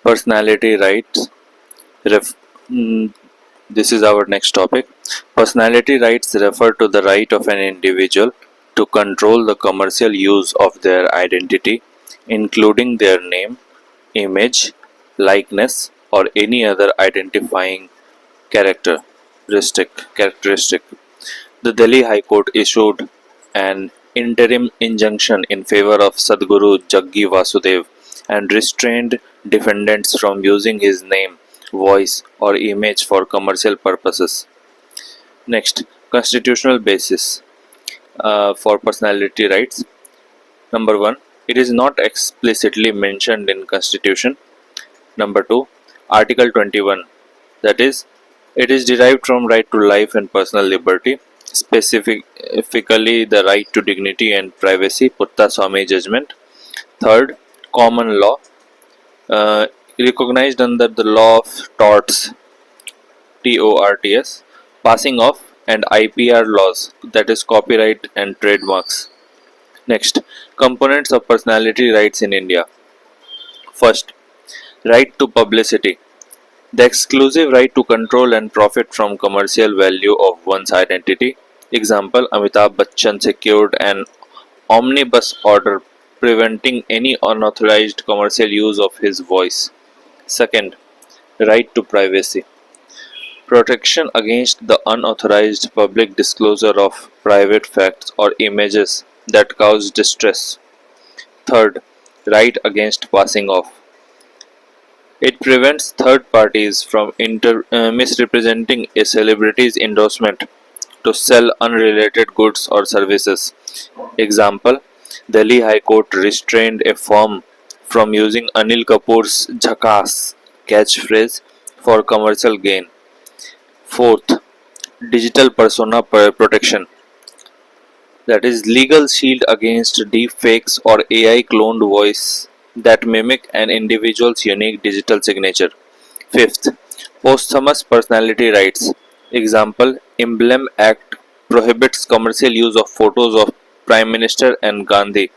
Personality rights. Ref- mm, this is our next topic. Personality rights refer to the right of an individual to control the commercial use of their identity, including their name, image, likeness, or any other identifying characteristic. The Delhi High Court issued an interim injunction in favor of Sadhguru Jaggi Vasudev and restrained defendants from using his name, voice, or image for commercial purposes. Next, constitutional basis for personality rights. Number 1, it is not explicitly mentioned in Constitution. Number 2, Article 21, that is, it is derived from right to life and personal liberty, specifically the right to dignity and privacy, Putta Swami judgment. Third, common law, recognized under the law of torts, TORTS, passing off, and IPR laws, that is copyright and trademarks. Next, components of personality rights in India. First, right to publicity. The exclusive right to control and profit from commercial value of one's identity. Example, Amitabh Bachchan secured an omnibus order preventing any unauthorized commercial use of his voice. Second, right to privacy. Protection against the unauthorized public disclosure of private facts or images that cause distress. Third, right against passing off. It prevents third parties from misrepresenting a celebrity's endorsement to sell unrelated goods or services. Example, Delhi High Court restrained a firm from using Anil Kapoor's Jhakaas catchphrase for commercial gain. Fourth, digital persona protection. That is legal shield against deepfakes or AI cloned voice that mimic an individual's unique digital signature. Fifth, posthumous personality rights. Example, Emblem Act prohibits commercial use of photos of Prime Minister and Gandhi.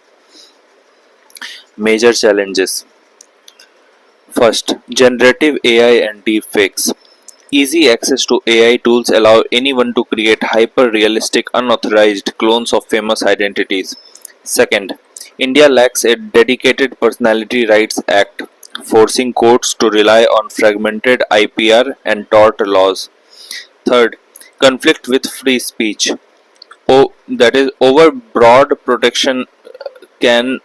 Major challenges. First, generative AI and deepfakes. Easy access to AI tools allow anyone to create hyper-realistic, unauthorized clones of famous identities. Second, India lacks a dedicated Personality Rights Act, forcing courts to rely on fragmented IPR and tort laws. Third, conflict with free speech. That is, over broad protection can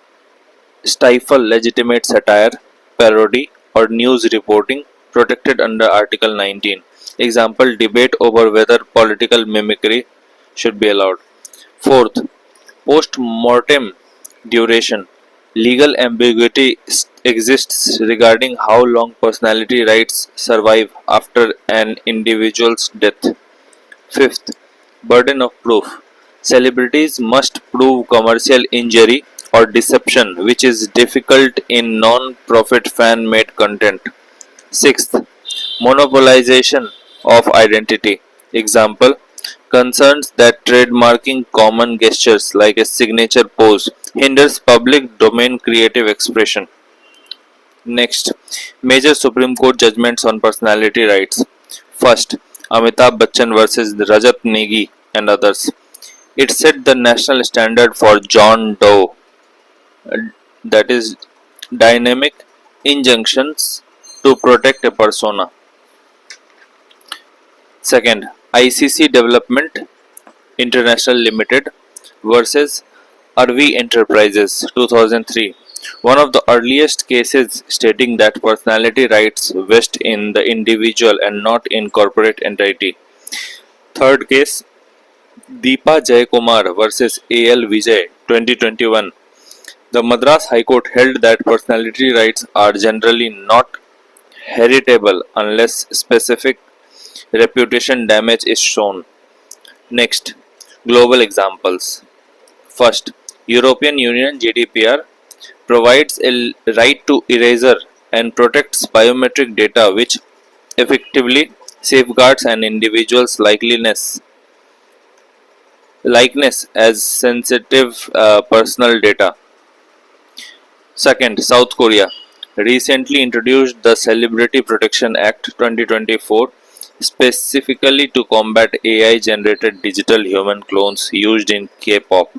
stifle legitimate satire, parody, or news reporting protected under Article 19. Example, debate over whether political mimicry should be allowed. Fourth, post-mortem duration. Legal ambiguity exists regarding how long personality rights survive after an individual's death. Fifth, burden of proof. Celebrities must prove commercial injury or deception, which is difficult in non-profit fan-made content. Sixth, monopolization of identity. Example, concerns that trademarking common gestures like a signature pose hinders public domain creative expression. Next, major Supreme Court judgments on personality rights. First, Amitabh Bachchan versus Rajat Negi and others. It set the national standard for John Doe, that is, dynamic injunctions to protect a persona. Second, ICC Development International Limited versus Arvi Enterprises 2003. One of the earliest cases stating that personality rights vest in the individual and not in corporate entity. Third case, Deepa Jayakumar versus AL Vijay 2021. The Madras High Court held that personality rights are generally not heritable unless specific reputation damage is shown. Next, global examples. First, European Union GDPR provides a right to erasure and protects biometric data which effectively safeguards an individual's likeness as sensitive personal data. Second, South Korea recently introduced the Celebrity Protection Act 2024 specifically to combat AI generated digital human clones used in K pop.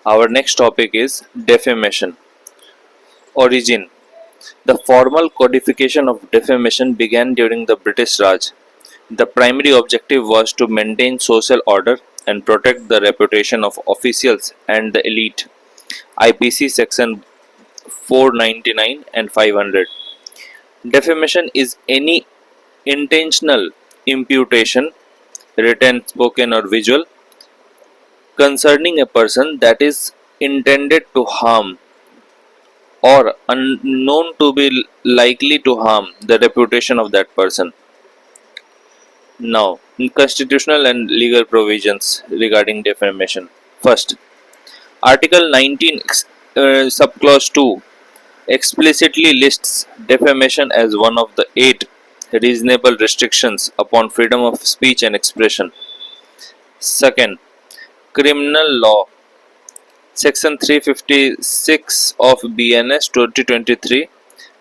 Our next topic is defamation. Origin. The formal codification of defamation began during the British Raj. The primary objective was to maintain social order and protect the reputation of officials and the elite. IPC section 499 and 500. Defamation is any intentional imputation, written, spoken, or visual, concerning a person that is intended to harm or unknown to be likely to harm the reputation of that person. Now, constitutional and legal provisions regarding defamation. First, Article 19, subclause 2 explicitly lists defamation as one of the 8 reasonable restrictions upon freedom of speech and expression. Second, criminal law. Section 356 of BNS 2023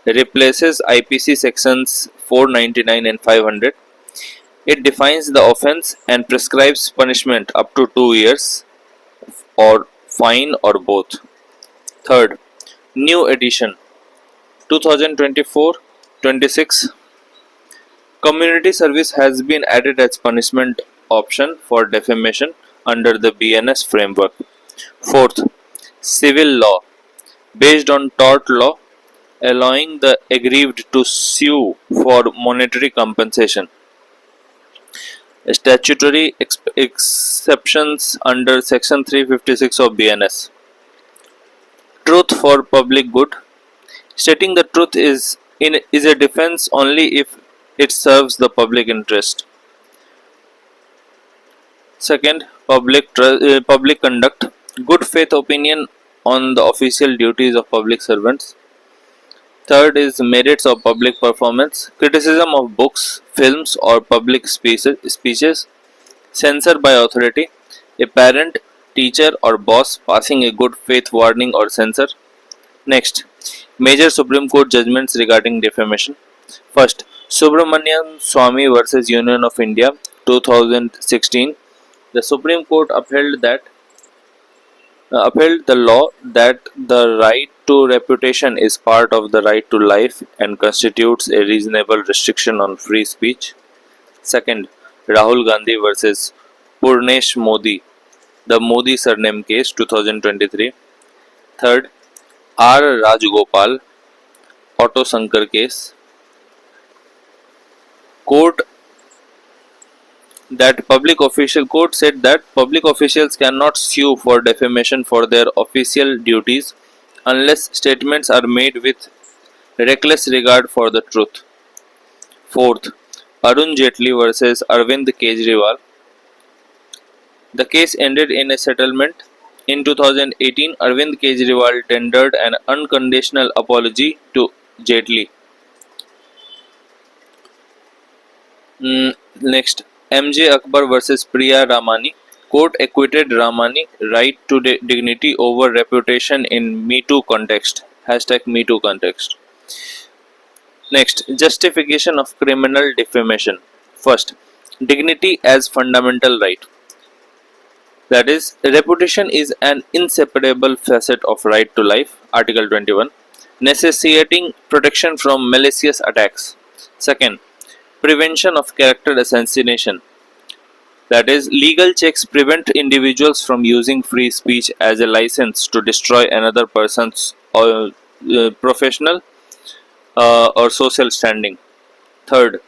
replaces IPC sections 499 and 500. It defines the offence and prescribes punishment up to 2 years or fine or both. Third, new edition 2024-26 community service has been added as punishment option for defamation under the BNS framework. Fourth, civil law based on tort law allowing the aggrieved to sue for monetary compensation. Statutory exceptions under section 356 of BNS. Truth for public good. Stating the truth is a defense only if it serves the public interest. Second, public conduct. Good faith opinion on the official duties of public servants. Third is merits of public performance. Criticism of books, films, or public speeches. Censure by authority. A parent, teacher, or boss passing a good faith warning or censure. Next, major Supreme Court judgments regarding defamation. First, Subramanian Swamy versus Union of India 2016. The Supreme Court upheld the law that the right to reputation is part of the right to life and constitutes a reasonable restriction on free speech. Second, Rahul Gandhi versus Purnesh Modi, the Modi surname case 2023. Third, R. Rajgopal, Auto Sankar case. Court said that public officials cannot sue for defamation for their official duties unless statements are made with reckless regard for the truth. Fourth, Arun Jaitley versus Arvind Kejriwal. The case ended in a settlement. In 2018, Arvind Kejriwal tendered an unconditional apology to Jaitley. Next, MJ Akbar versus Priya Ramani. Court acquitted Ramani right to dignity over reputation in Me Too context. #Me Too context. Next, justification of criminal defamation. First, dignity as fundamental right. That is, reputation is an inseparable facet of right to life. Article 21. Necessitating protection from malicious attacks. Second, prevention of character assassination. That is, legal checks prevent individuals from using free speech as a license to destroy another person's professional or social standing. Third,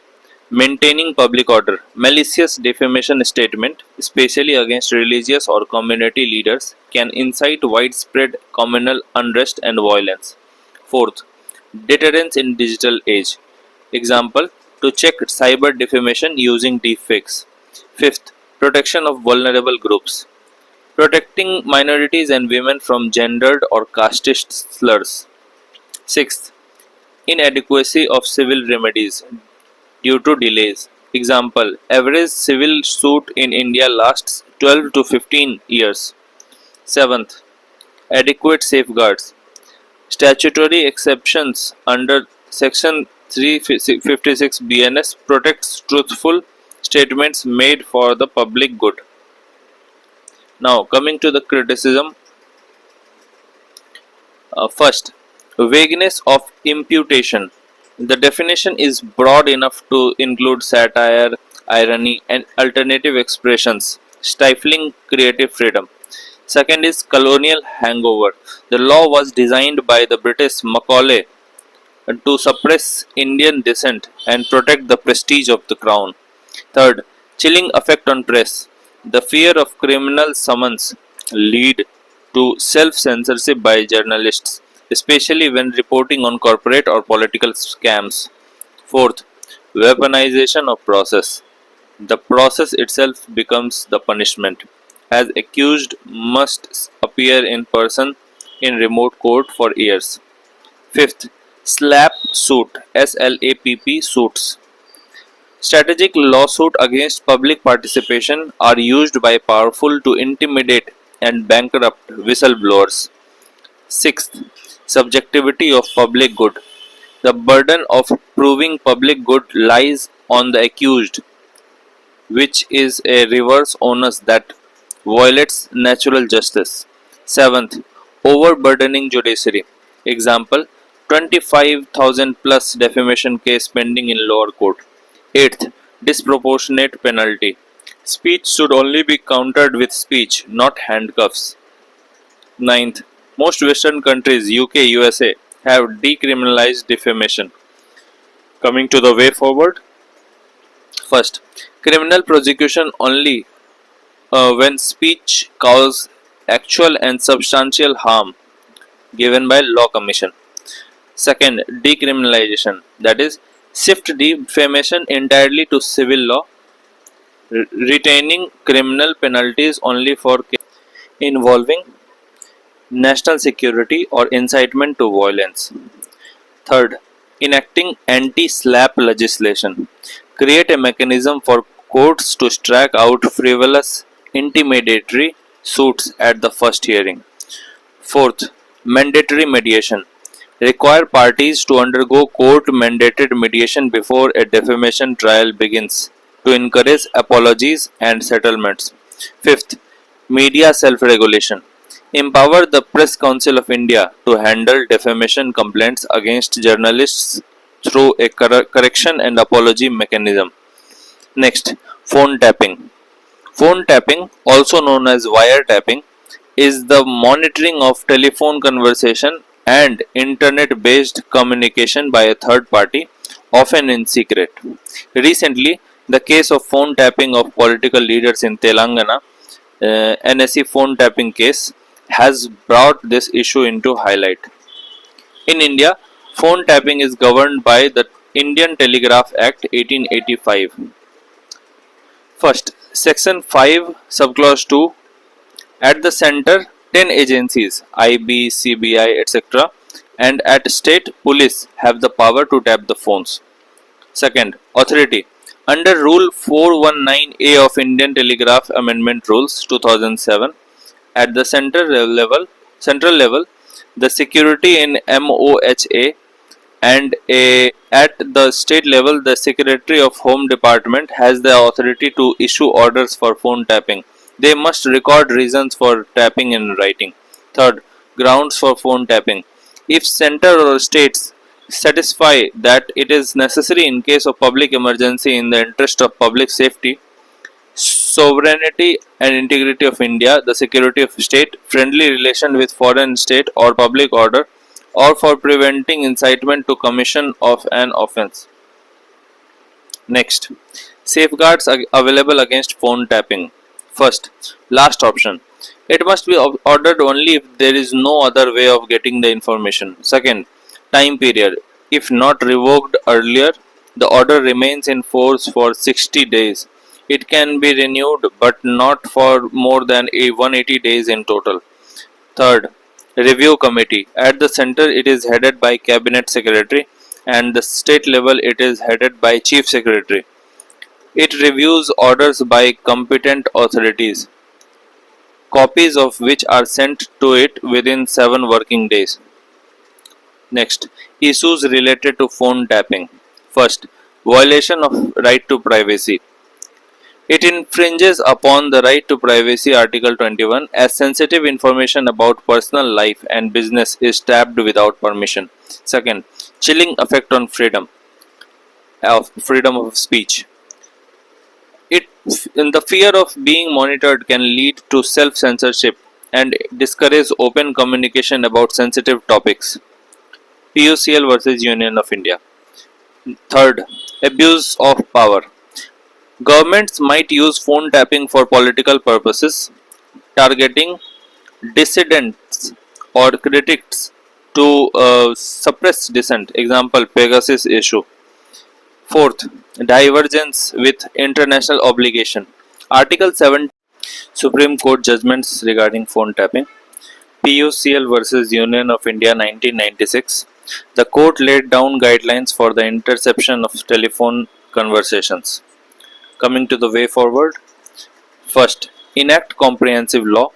maintaining public order. Malicious defamation statement, especially against religious or community leaders, can incite widespread communal unrest and violence. Fourth, deterrence in digital age. Example, to check cyber defamation using deepfakes. Fifth, protection of vulnerable groups. Protecting minorities and women from gendered or casteist slurs. Sixth, inadequacy of civil remedies due to delays. Example, average civil suit in India lasts 12 to 15 years. Seventh, adequate safeguards. Statutory exceptions under Section 356 BNS protects truthful statements made for the public good. Now, coming to the criticism. First, vagueness of imputation. The definition is broad enough to include satire, irony, and alternative expressions, stifling creative freedom. Second is colonial hangover. The law was designed by the British Macaulay to suppress Indian dissent and protect the prestige of the crown. Third, chilling effect on press. The fear of criminal summons lead to self-censorship by journalists, especially when reporting on corporate or political scams. Fourth, weaponization of process. The process itself becomes the punishment, as accused must appear in person in remote court for years. Fifth, SLAPP suit, SLAPP suits. Strategic lawsuits against public participation are used by powerful to intimidate and bankrupt whistleblowers. Sixth, subjectivity of public good. The burden of proving public good lies on the accused, which is a reverse onus that violates natural justice. Seventh, overburdening judiciary. Example, 25,000 plus defamation case pending in lower court. Eighth, disproportionate penalty. Speech should only be countered with speech, not handcuffs. Ninth, most Western countries, UK, USA, have decriminalized defamation. Coming to the way forward. First, criminal prosecution only when speech causes actual and substantial harm given by law commission. Second, decriminalization, that is, shift defamation entirely to civil law, retaining criminal penalties only for cases involving national security or incitement to violence. Third, enacting anti-SLAPP legislation. Create a mechanism for courts to strike out frivolous, intimidatory suits at the first hearing. Fourth, mandatory mediation. Require parties to undergo court-mandated mediation before a defamation trial begins to encourage apologies and settlements. Fifth, media self-regulation. Empower the Press Council of India to handle defamation complaints against journalists through a correction and apology mechanism. Next, phone tapping. Phone tapping, also known as wiretapping, is the monitoring of telephone conversation and internet-based communication by a third party, often in secret. Recently, the case of phone tapping of political leaders in Telangana, NSE phone tapping case, has brought this issue into highlight. In India, phone tapping is governed by the Indian Telegraph Act 1885. First, Section 5, Subclause 2. At the center, 10 agencies, IB, CBI, etc., and at state, police have the power to tap the phones. Second, authority. Under Rule 419A of Indian Telegraph Amendment Rules 2007, at the central level, the security in MOHA, and at the state level, the Secretary of Home Department has the authority to issue orders for phone tapping. They must record reasons for tapping in writing. Third, grounds for phone tapping. If center or states satisfy that it is necessary in case of public emergency in the interest of public safety, sovereignty and integrity of India, the security of state, friendly relation with foreign state or public order, or for preventing incitement to commission of an offence. Next, safeguards available against phone tapping. First, last option. It must be ordered only if there is no other way of getting the information. Second, time period. If not revoked earlier, the order remains in force for 60 days. It can be renewed but not for more than 180 days in total. Third, review committee. At the center it is headed by cabinet secretary and the state level it is headed by chief secretary. It reviews orders by competent authorities, copies of which are sent to it within 7 working days. Next, issues related to phone tapping. First, violation of right to privacy. It infringes upon the right to privacy Article 21 as sensitive information about personal life and business is tapped without permission. Second, chilling effect on freedom of speech. It in the fear of being monitored can lead to self-censorship and discourage open communication about sensitive topics. PUCL versus Union of India. Third, abuse of power. Governments might use phone tapping for political purposes, targeting dissidents or critics to suppress dissent. Example, Pegasus issue. Fourth, divergence with international obligation. Article 7 Supreme Court judgments regarding phone tapping. PUCL versus Union of India 1996. The court laid down guidelines for the interception of telephone conversations. Coming to the way forward. First, enact comprehensive law.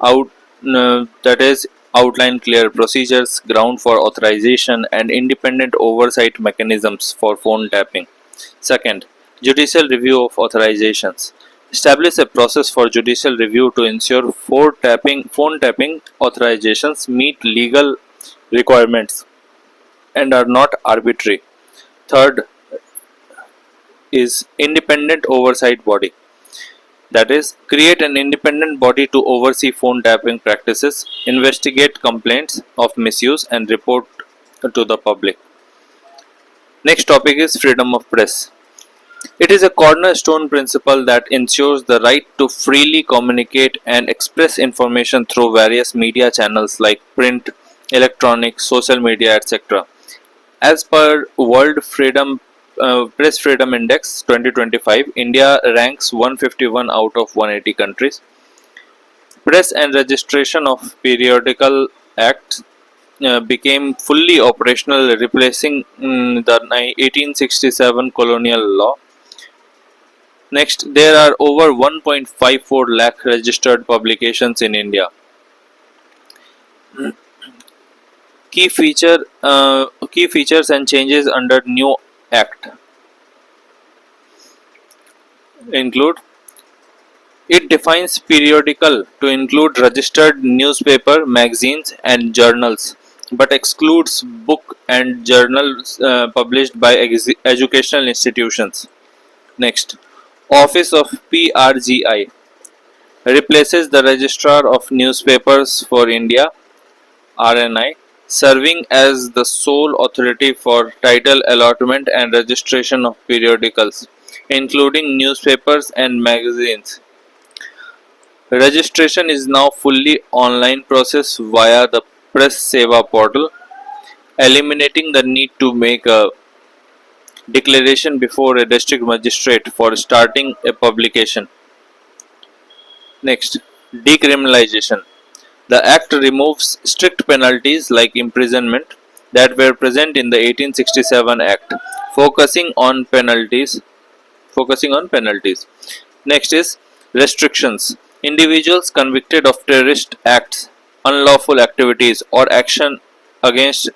That is, outline clear procedures, ground for authorization, and independent oversight mechanisms for phone tapping. Second, judicial review of authorizations. Establish a process for judicial review to ensure phone tapping authorizations meet legal requirements and are not arbitrary. Third is independent oversight body. That is, create an independent body to oversee phone tapping practices, investigate complaints of misuse, and report to the public. Next topic is freedom of press. It is a cornerstone principle that ensures the right to freely communicate and express information through various media channels like print, electronic, social media, etc. As per World Press Freedom Index 2025, India ranks 151 out of 180 countries. Press and Registration of Periodical Act became fully operational, replacing the 1867 colonial law. Next, there are over 1.54 lakh registered publications in India. Key features and changes under new Act include: it defines periodical to include registered newspaper, magazines, and journals, but excludes book and journals published by educational institutions. Next, Office of PRGI replaces the Registrar of Newspapers for India (RNI), serving as the sole authority for title allotment and registration of periodicals, including newspapers and magazines. Registration is now fully online process via the Press Seva portal, eliminating the need to make a declaration before a district magistrate for starting a publication. Next, decriminalization. The Act removes strict penalties like imprisonment that were present in the 1867 Act, focusing on penalties. Next is restrictions. Individuals convicted of terrorist acts, unlawful activities, or action against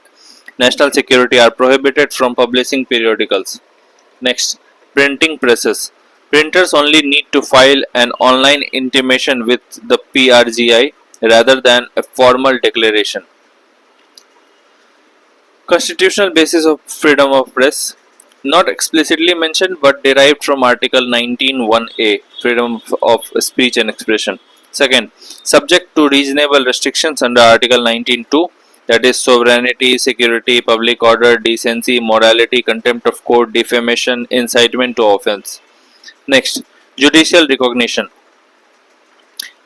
national security are prohibited from publishing periodicals. Next, printing presses. Printers only need to file an online intimation with the PRGI rather than a formal declaration. Constitutional basis of freedom of press, not explicitly mentioned but derived from Article 19(1)(a), freedom of speech and expression. Second, subject to reasonable restrictions under Article 19(2), that is sovereignty, security, public order, decency, morality, contempt of court, defamation, incitement to offence. Next, judicial recognition.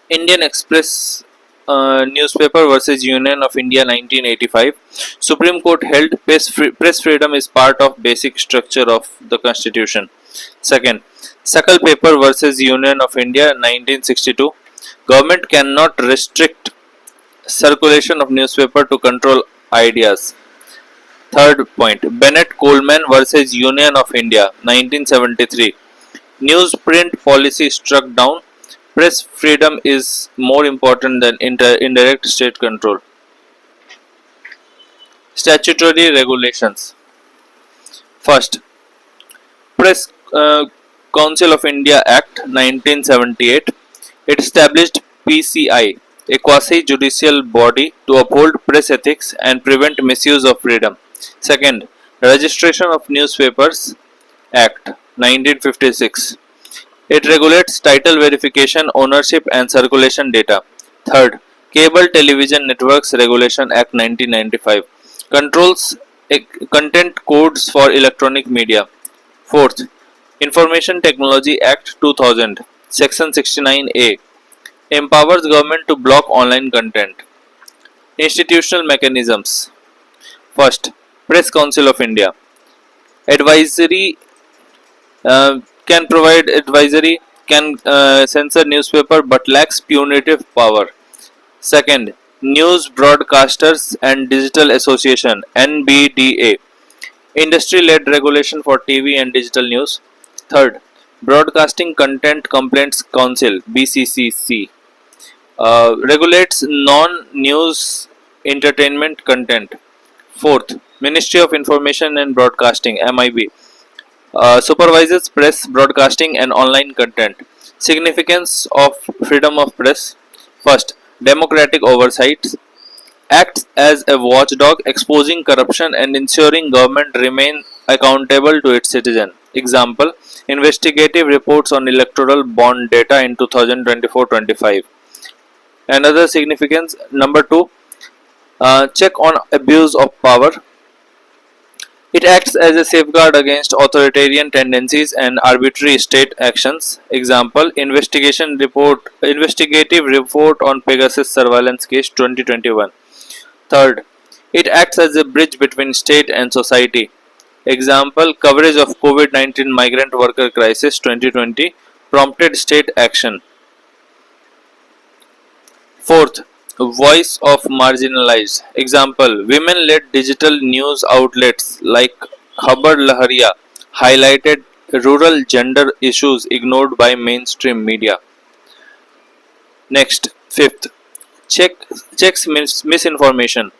Indian Express newspaper versus Union of India 1985. Supreme Court held press freedom is part of basic structure of the Constitution. Second, Sakal paper versus Union of India 1962. Government cannot restrict circulation of newspaper to control ideas. Third point, Bennett Coleman versus Union of India 1973. Newsprint policy struck down. Press freedom is more important than indirect state control. Statutory regulations. First, Press Council of India Act 1978. It established PCI, a quasi-judicial body to uphold press ethics and prevent misuse of freedom. Second, Registration of Newspapers Act 1956. It regulates title verification, ownership and circulation data. Third, Cable Television Networks Regulation Act 1995 controls content codes for electronic media. Fourth, Information Technology Act 2000, Section 69A empowers government to block online content. Institutional mechanisms. First, Press Council of India. Advisory can provide advisory, can censor newspaper but lacks punitive power. Second, News Broadcasters and Digital Association (NBDA), industry-led regulation for TV and digital news. Third, Broadcasting Content Complaints Council (BCCC), regulates non-news entertainment content. Fourth, Ministry of Information and Broadcasting (MIB), supervises press, broadcasting, and online content. Significance of freedom of press. First, democratic oversight. Acts as a watchdog, exposing corruption and ensuring government remain accountable to its citizen. Example: investigative reports on electoral bond data in 2024-25. Another significance, number two, check on abuse of power. It acts as a safeguard against authoritarian tendencies and arbitrary state actions. Example: investigative report on Pegasus surveillance case 2021. Third, it acts as a bridge between state and society. Example: coverage of COVID-19 migrant worker crisis 2020 prompted state action. Fourth, voice of marginalized. Example: women-led digital news outlets like Khabar Lahariya highlighted rural gender issues ignored by mainstream media. Next, fifth, checks misinformation.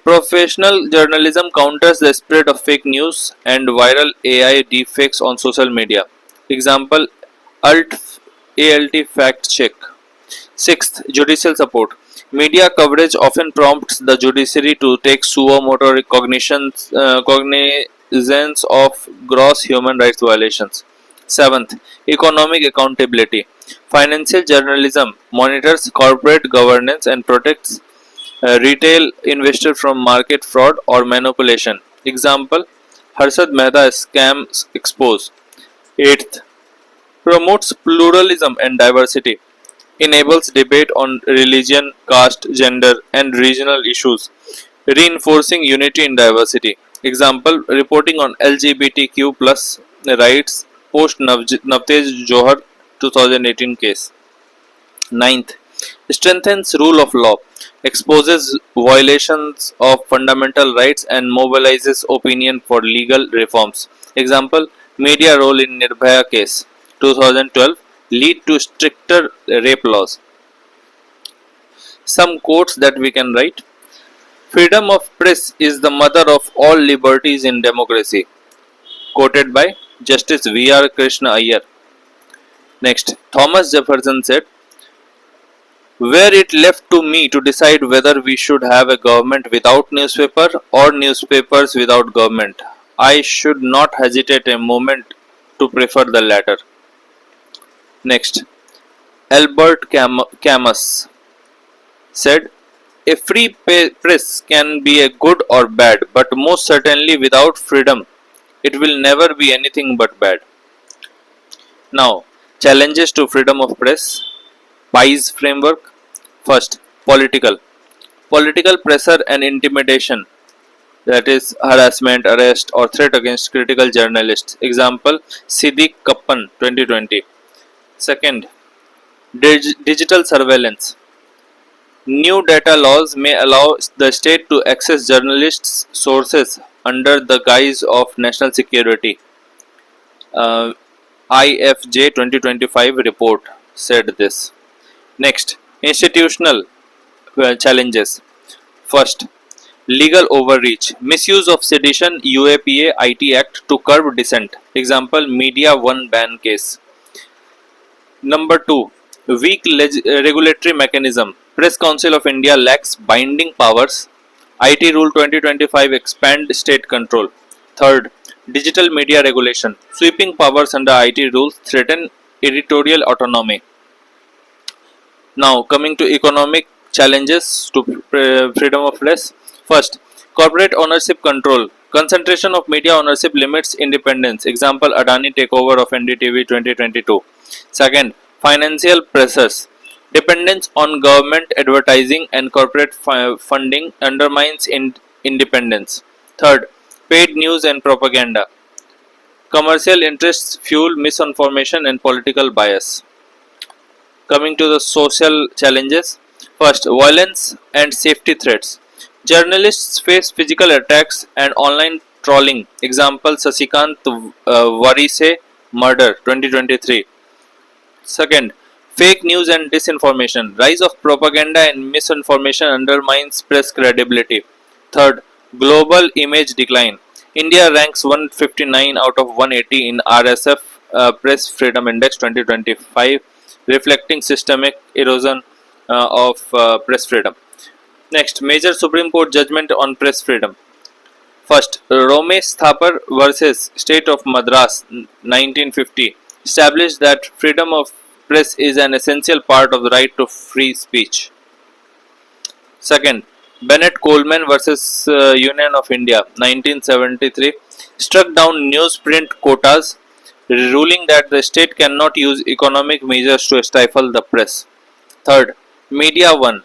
Professional journalism counters the spread of fake news and viral AI deepfakes on social media. Example: ALT fact check. Sixth, judicial support. Media coverage often prompts the judiciary to take suo motu cognizance of gross human rights violations. Seventh, economic accountability. Financial journalism monitors corporate governance and protects retail investor from market fraud or manipulation. Example: Harshad Mehta scams expose. Eighth, promotes pluralism and diversity, enables debate on religion, caste, gender, and regional issues, reinforcing unity in diversity. Example: reporting on LGBTQ plus rights post Navtej Johar 2018 case. Ninth, strengthens rule of law, exposes violations of fundamental rights and mobilizes opinion for legal reforms. Example: media role in Nirbhaya case 2012 lead to stricter rape laws. Some quotes that we can write: freedom of press is the mother of all liberties in democracy, quoted by Justice V.R. Krishna Iyer. Next, Thomas Jefferson said, were it left to me to decide whether we should have a government without newspaper or newspapers without government, I should not hesitate a moment to prefer the latter. Next, Albert Camus said, a free press can be a good or bad, but most certainly without freedom, it will never be anything but bad. Now, challenges to freedom of press. PIE's framework. First, political. Political pressure and intimidation, that is harassment, arrest or threat against critical journalists. Example: Siddiq Kappan 2020. Second, digital surveillance. New data laws may allow the state to access journalists' sources under the guise of national security. Uh, IFJ 2025 report said this. Next, institutional challenges. First, Legal overreach. Misuse of Sedition UAPA IT Act to curb dissent. Example, Media One ban case. Number 2. Weak regulatory mechanism. Press Council of India lacks binding powers. IT Rule 2025 expand state control. Third, digital media regulation. Sweeping powers under IT rules threaten editorial autonomy. Now, coming to economic challenges to freedom of press. First, corporate ownership control. Concentration of media ownership limits independence. Example, Adani takeover of NDTV 2022. Second, financial pressures. Dependence on government advertising and corporate funding undermines independence. Third, paid news and propaganda. Commercial interests fuel misinformation and political bias. Coming to the social challenges. First, violence and safety threats. Journalists face physical attacks and online trolling. Example, Sasikant Varise murder 2023. Second, fake news and disinformation. Rise of propaganda and misinformation undermines press credibility. Third, global image decline. India ranks 159 out of 180 in RSF Press Freedom Index 2025, reflecting systemic erosion of press freedom. Next, major Supreme Court judgment on press freedom. First, Ramesh Thapar versus State of Madras 1950 established that freedom of press is an essential part of the right to free speech. Second, Bennett Coleman versus Union of India 1973 struck down newsprint quotas, ruling that the state cannot use economic measures to stifle the press. Third, Media One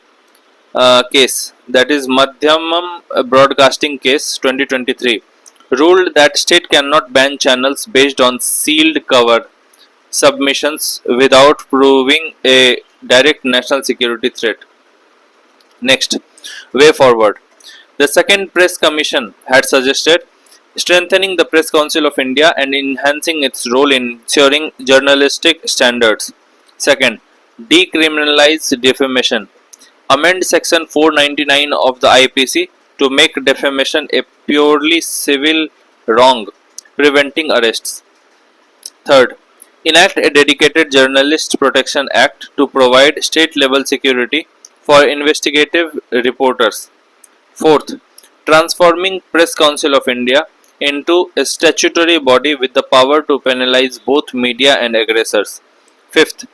case, that is Madhyamam Broadcasting Case 2023, ruled that state cannot ban channels based on sealed cover submissions without proving a direct national security threat. Next, way forward. The Second Press Commission had suggested strengthening the Press Council of India and enhancing its role in ensuring journalistic standards. Second, decriminalize defamation. Amend Section 499 of the IPC to make defamation a purely civil wrong, preventing arrests. Third, enact a dedicated Journalist Protection Act to provide state-level security for investigative reporters. Fourth, transforming Press Council of India into a statutory body with the power to penalize both media and aggressors. Fifth,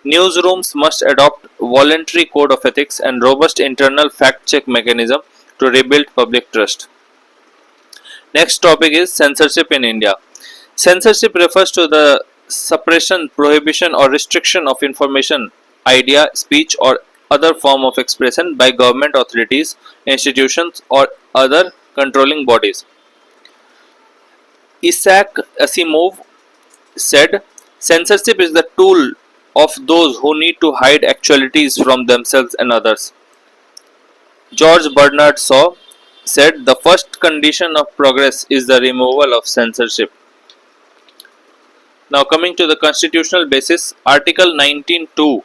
newsrooms must adopt voluntary code of ethics and robust internal fact-check mechanism to rebuild public trust. Next topic is censorship in India. Censorship refers to the suppression, prohibition or restriction of information, idea, speech or other form of expression by government authorities, institutions or other controlling bodies. Isaac Asimov said, censorship is the tool of those who need to hide actualities from themselves and others. George Bernard Shaw said, the first condition of progress is the removal of censorship. Now coming to the constitutional basis, Article 19(2)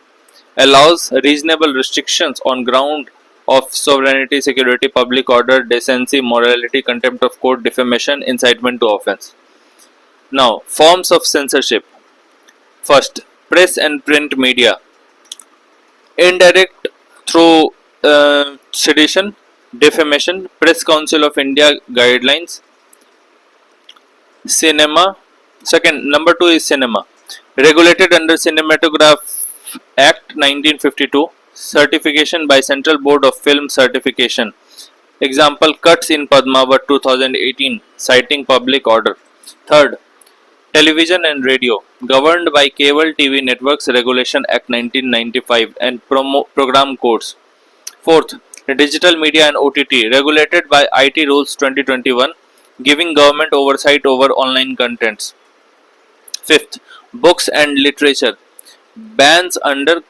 allows reasonable restrictions on ground of sovereignty, security, public order, decency, morality, contempt of court, defamation, incitement to offence. Now, forms of censorship. First, press and print media. Indirect through sedition, defamation, Press Council of India guidelines. Cinema. Second, number 2 is cinema. Regulated under Cinematograph Act 1952. Certification by Central Board of Film Certification. Example, Cuts in Padmavat 2018, citing public order. Third, television and radio, governed by Cable TV Networks Regulation Act 1995 and program codes. Fourth, digital media and OTT, regulated by IT Rules 2021, giving government oversight over online contents. Fifth, books and literature, bans under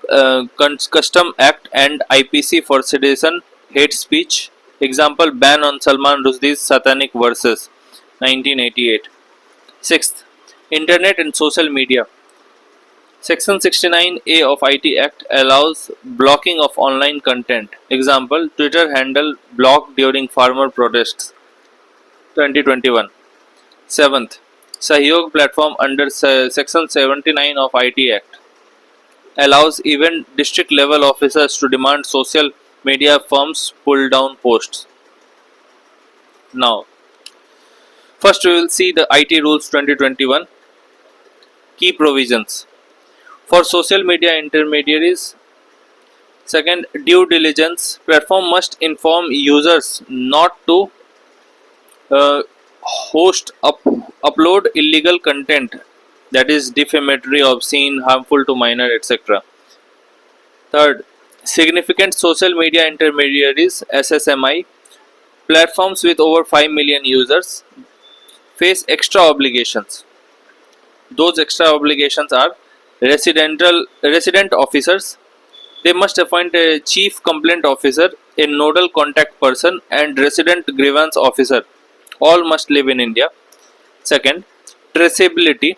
Custom Act and IPC for sedition, hate speech. Example, ban on Salman Rushdie's Satanic Verses 1988. Sixth, internet and social media. Section 69A of IT Act allows blocking of online content. Example, Twitter handle blocked during farmer protests 2021. 7th, Sahyog platform under Section 79 of IT Act allows even district level officers to demand social media firms pull down posts. Now, first we will see the IT rules 2021 key provisions for social media intermediaries. Second, due diligence. Platform must inform users not to uh, upload illegal content that is defamatory, obscene, harmful to minor, etc. Third, significant social media intermediaries (SSMI) platforms with over 5 million users face extra obligations. Those extra obligations are resident officers. They must appoint a chief complaint officer, a nodal contact person, and resident grievance officer. All must live in India. Second, traceability.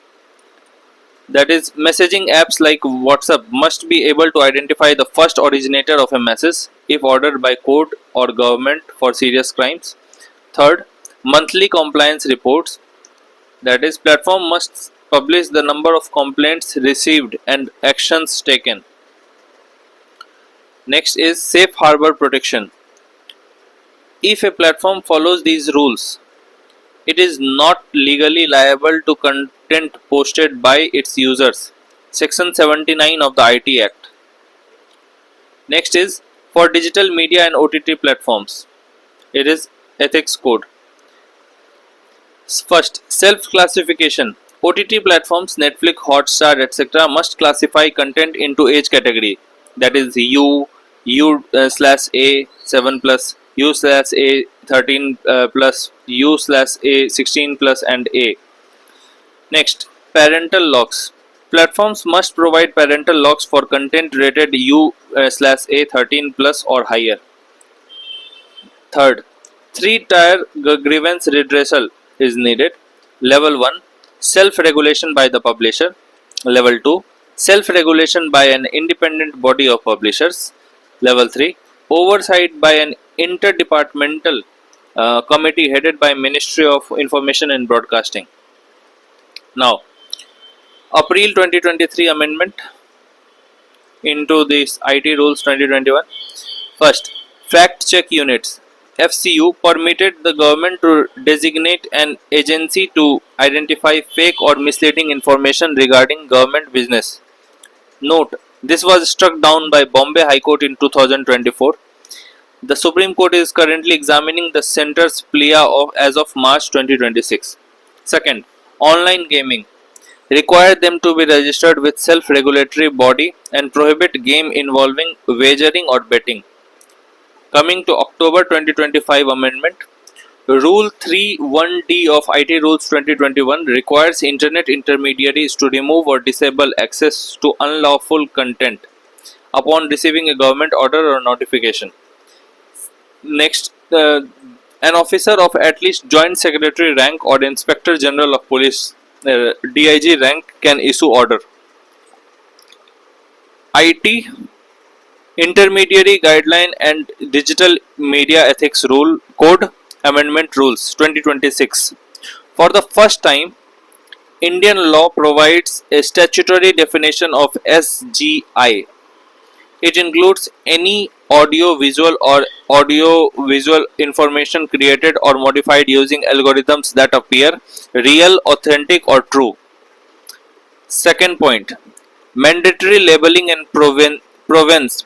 That is, messaging apps like WhatsApp must be able to identify the first originator of a message if ordered by court or government for serious crimes. Third, monthly compliance reports. That is, platform must publish the number of complaints received and actions taken. Next is safe harbor protection. If a platform follows these rules, it is not legally liable to content posted by its users. Section 79 of the IT Act. Next is for digital media and OTT platforms. It is ethics code. First, self-classification. OTT platforms, Netflix, Hotstar, etc. must classify content into age category. That is U/A 7 plus, U/A 13 plus, U/A 16 plus, and A. Next, parental locks. Platforms must provide parental locks for content rated U/A 13 plus or higher. Third, three-tier grievance redressal is needed. Level 1, self-regulation by the publisher. Level 2, self-regulation by an independent body of publishers. Level 3, oversight by an interdepartmental committee headed by Ministry of Information and Broadcasting. Now, April 2023 amendment into this IT rules 2021. First, fact check units. FCU permitted the government to designate an agency to identify fake or misleading information regarding government business. Note, this was struck down by Bombay High Court in 2024. The Supreme Court is currently examining the centre's plea as of March 2026. Second, online gaming. Require them to be registered with self-regulatory body and prohibit game involving wagering or betting. Coming to October 2025 amendment, Rule 3(1)(d) of IT Rules 2021 requires internet intermediaries to remove or disable access to unlawful content upon receiving a government order or notification. Next, an officer of at least Joint Secretary rank or Inspector General of Police DIG rank can issue order. IT Intermediary Guideline and Digital Media Ethics Rule Code Amendment Rules 2026. For the first time, Indian law provides a statutory definition of SGI. It includes any audio, visual, or audio visual information created or modified using algorithms that appear real, authentic, or true. Second point, mandatory labeling and provenance.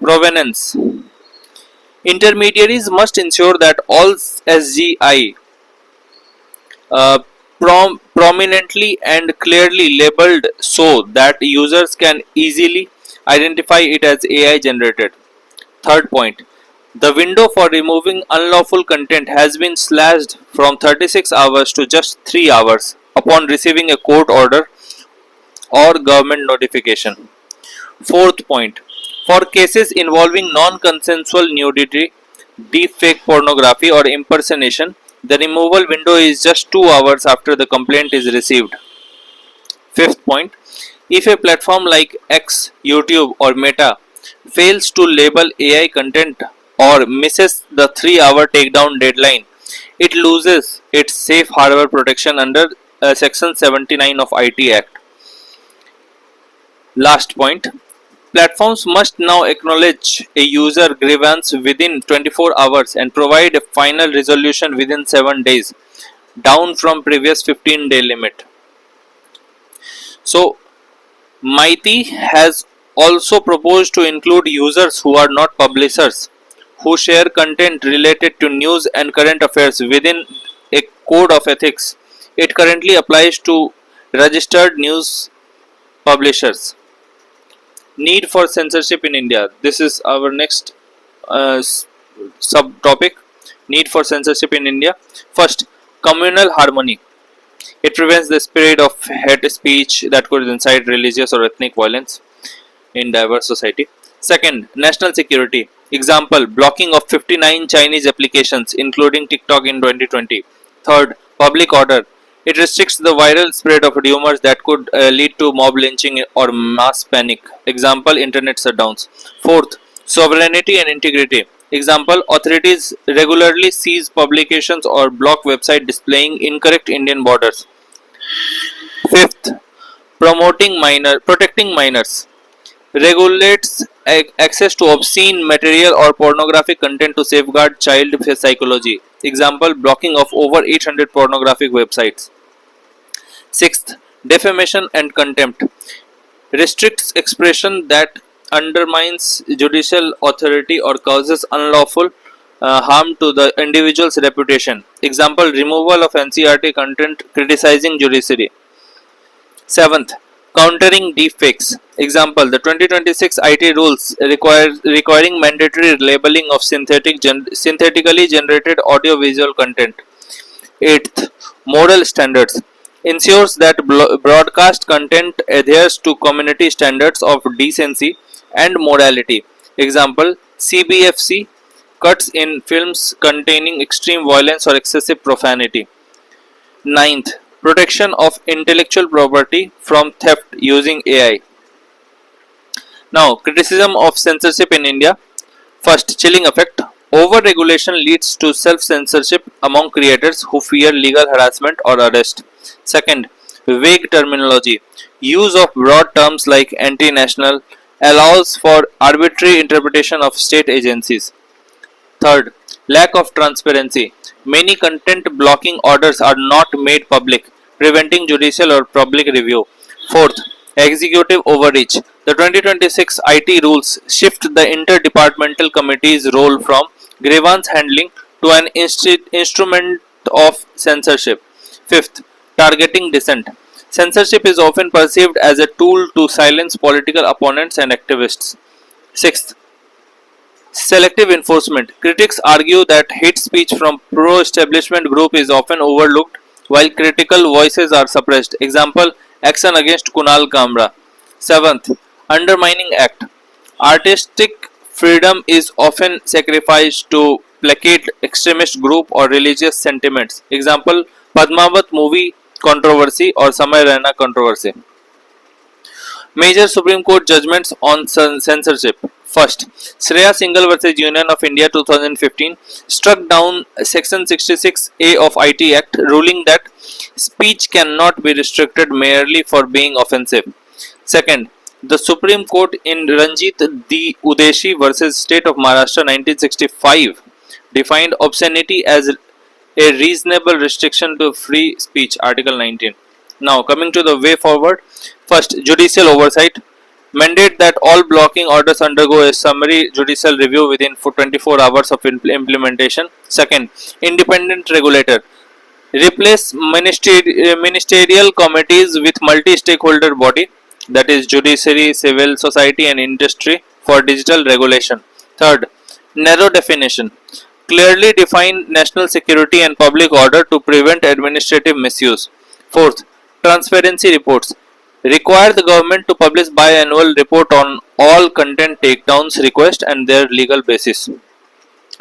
Intermediaries must ensure that all SGI prominently and clearly labeled so that users can easily identify it as AI generated. Third point, the window for removing unlawful content has been slashed from 36 hours to just 3 hours upon receiving a court order or government notification. Fourth point, for cases involving non-consensual nudity, deepfake pornography, or impersonation, the removal window is just 2 hours after the complaint is received. Fifth point, If a platform like X, YouTube, or Meta fails to label AI content or misses the 3-hour takedown deadline, it loses its safe harbor protection under Section 79 of IT Act. Last point. Platforms must now acknowledge a user grievance within 24 hours and provide a final resolution within 7 days, down from previous 15-day limit. So, MeitY has also proposed to include users who are not publishers, who share content related to news and current affairs within a code of ethics. It currently applies to registered news publishers. Need for censorship in India. This is our next subtopic. Need for censorship in India. First, communal harmony. It prevents the spread of hate speech that could incite religious or ethnic violence in diverse society. Second, national security. Example, blocking of 59 Chinese applications including TikTok in 2020. Third, public order. It restricts the viral spread of rumors that could lead to mob lynching or mass panic. Example, internet shutdowns. Fourth, sovereignty and integrity. Example, authorities regularly seize publications or block websites displaying incorrect Indian borders. Fifth, protecting minors. Regulates access to obscene material or pornographic content to safeguard child psychology. Example, blocking of over 800 pornographic websites. Sixth, defamation and contempt. Restricts expression that undermines judicial authority or causes unlawful harm to the individual's reputation. Example, removal of NCRT content criticizing judiciary. Seventh, countering deepfakes. Example, the 2026 IT rules requiring mandatory labeling of synthetically generated audiovisual content. Eighth, moral standards. Ensures that broadcast content adheres to community standards of decency and morality. Example, CBFC cuts in films containing extreme violence or excessive profanity. Ninth, protection of intellectual property from theft using AI. Now, criticism of censorship in India. First, chilling effect. Over-regulation leads to self-censorship among creators who fear legal harassment or arrest. Second, vague terminology. Use of broad terms like anti-national allows for arbitrary interpretation of state agencies. Third, lack of transparency. Many content blocking orders are not made public, preventing judicial or public review. Fourth, executive overreach. The 2026 IT rules shift the interdepartmental committee's role from grievance handling to an instrument of censorship. Fifth, targeting dissent. Censorship is often perceived as a tool to silence political opponents and activists. Sixth, selective enforcement. Critics argue that hate speech from pro-establishment group is often overlooked while critical voices are suppressed. Example, action against Kunal Kamra. Seventh, undermining act. Artistic freedom is often sacrificed to placate extremist group or religious sentiments. Example, Padmavat movie controversy or Samay Raina controversy. Major Supreme Court judgments on censorship. First, Shreya Singhal vs Union of India 2015 struck down Section 66A of IT Act, ruling that speech cannot be restricted merely for being offensive. Second, the Supreme Court in Ranjit D. Udeshi vs State of Maharashtra 1965 defined obscenity as a reasonable restriction to free speech, Article 19. Now, coming to the way forward. First, judicial oversight. Mandate that all blocking orders undergo a summary judicial review within 24 hours of implementation. Second, independent regulator. Replace ministerial committees with multi-stakeholder body, that is judiciary, civil society and industry for digital regulation. Third, narrow definition. Clearly define national security and public order to prevent administrative misuse. Fourth, transparency reports. Require the government to publish biannual report on all content takedowns requests and their legal basis.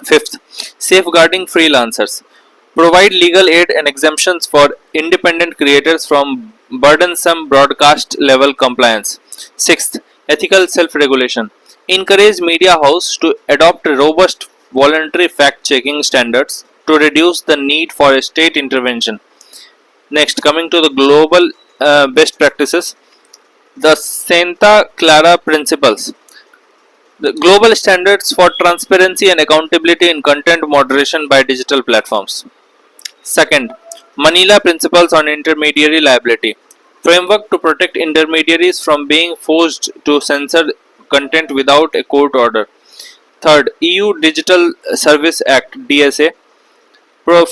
Fifth, safeguarding freelancers. Provide legal aid and exemptions for independent creators from burdensome broadcast level compliance. Sixth, ethical self-regulation. Encourage media house to adopt robust voluntary fact-checking standards to reduce the need for a state intervention. Next, coming to the global best practices, the Santa Clara Principles, the global standards for transparency and accountability in content moderation by digital platforms. Second, Manila Principles on Intermediary Liability, framework to protect intermediaries from being forced to censor content without a court order. Third, EU Digital Service Act (DSA)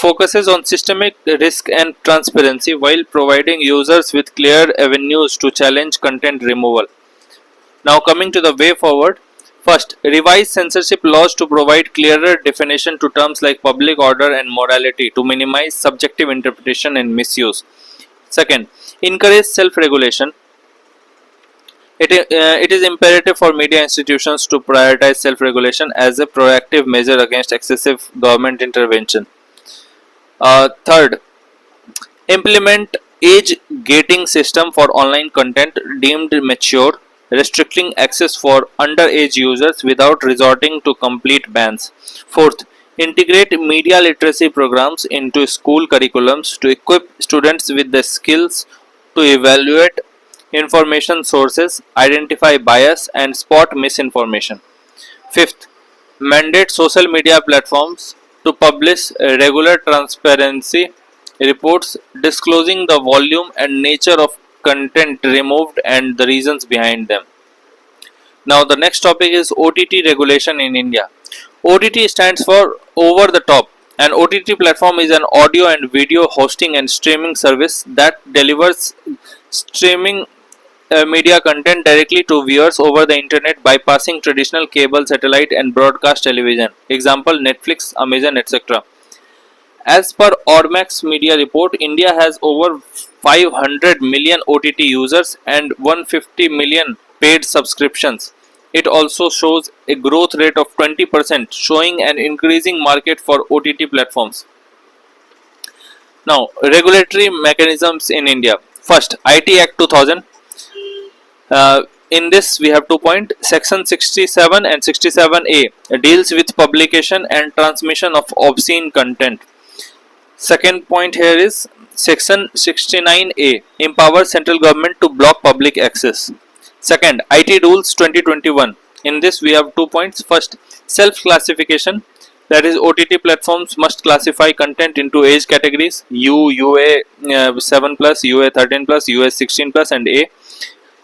focuses on systemic risk and transparency while providing users with clear avenues to challenge content removal. Now, coming to the way forward. First, revise censorship laws to provide clearer definition to terms like public order and morality to minimize subjective interpretation and misuse. Second, encourage self-regulation. It is imperative for media institutions to prioritize self-regulation as a proactive measure against excessive government intervention. Third, implement age gating system for online content deemed mature, restricting access for underage users without resorting to complete bans. Fourth, integrate media literacy programs into school curriculums to equip students with the skills to evaluate information sources, identify bias, and spot misinformation. Fifth, mandate social media platforms to publish regular transparency reports disclosing the volume and nature of content removed and the reasons behind them. Now, the next topic is OTT regulation in India. OTT stands for over the top. An OTT platform is an audio and video hosting and streaming service that delivers streaming media content directly to viewers over the internet bypassing traditional cable, satellite, and broadcast television. Example, Netflix, Amazon, etc. As per Ormax Media Report, India has over 500 million OTT users and 150 million paid subscriptions. It also shows a growth rate of 20%, showing an increasing market for OTT platforms. Now, regulatory mechanisms in India. First, IT Act 2000. In this, we have 2 points. Section 67 and 67A deals with publication and transmission of obscene content. Second point here is Section 69A empowers central government to block public access. Second, IT Rules 2021. In this, we have 2 points. First, self-classification. That is, OTT platforms must classify content into age categories UA 7 plus, UA 13 plus, UA 16 plus, and A.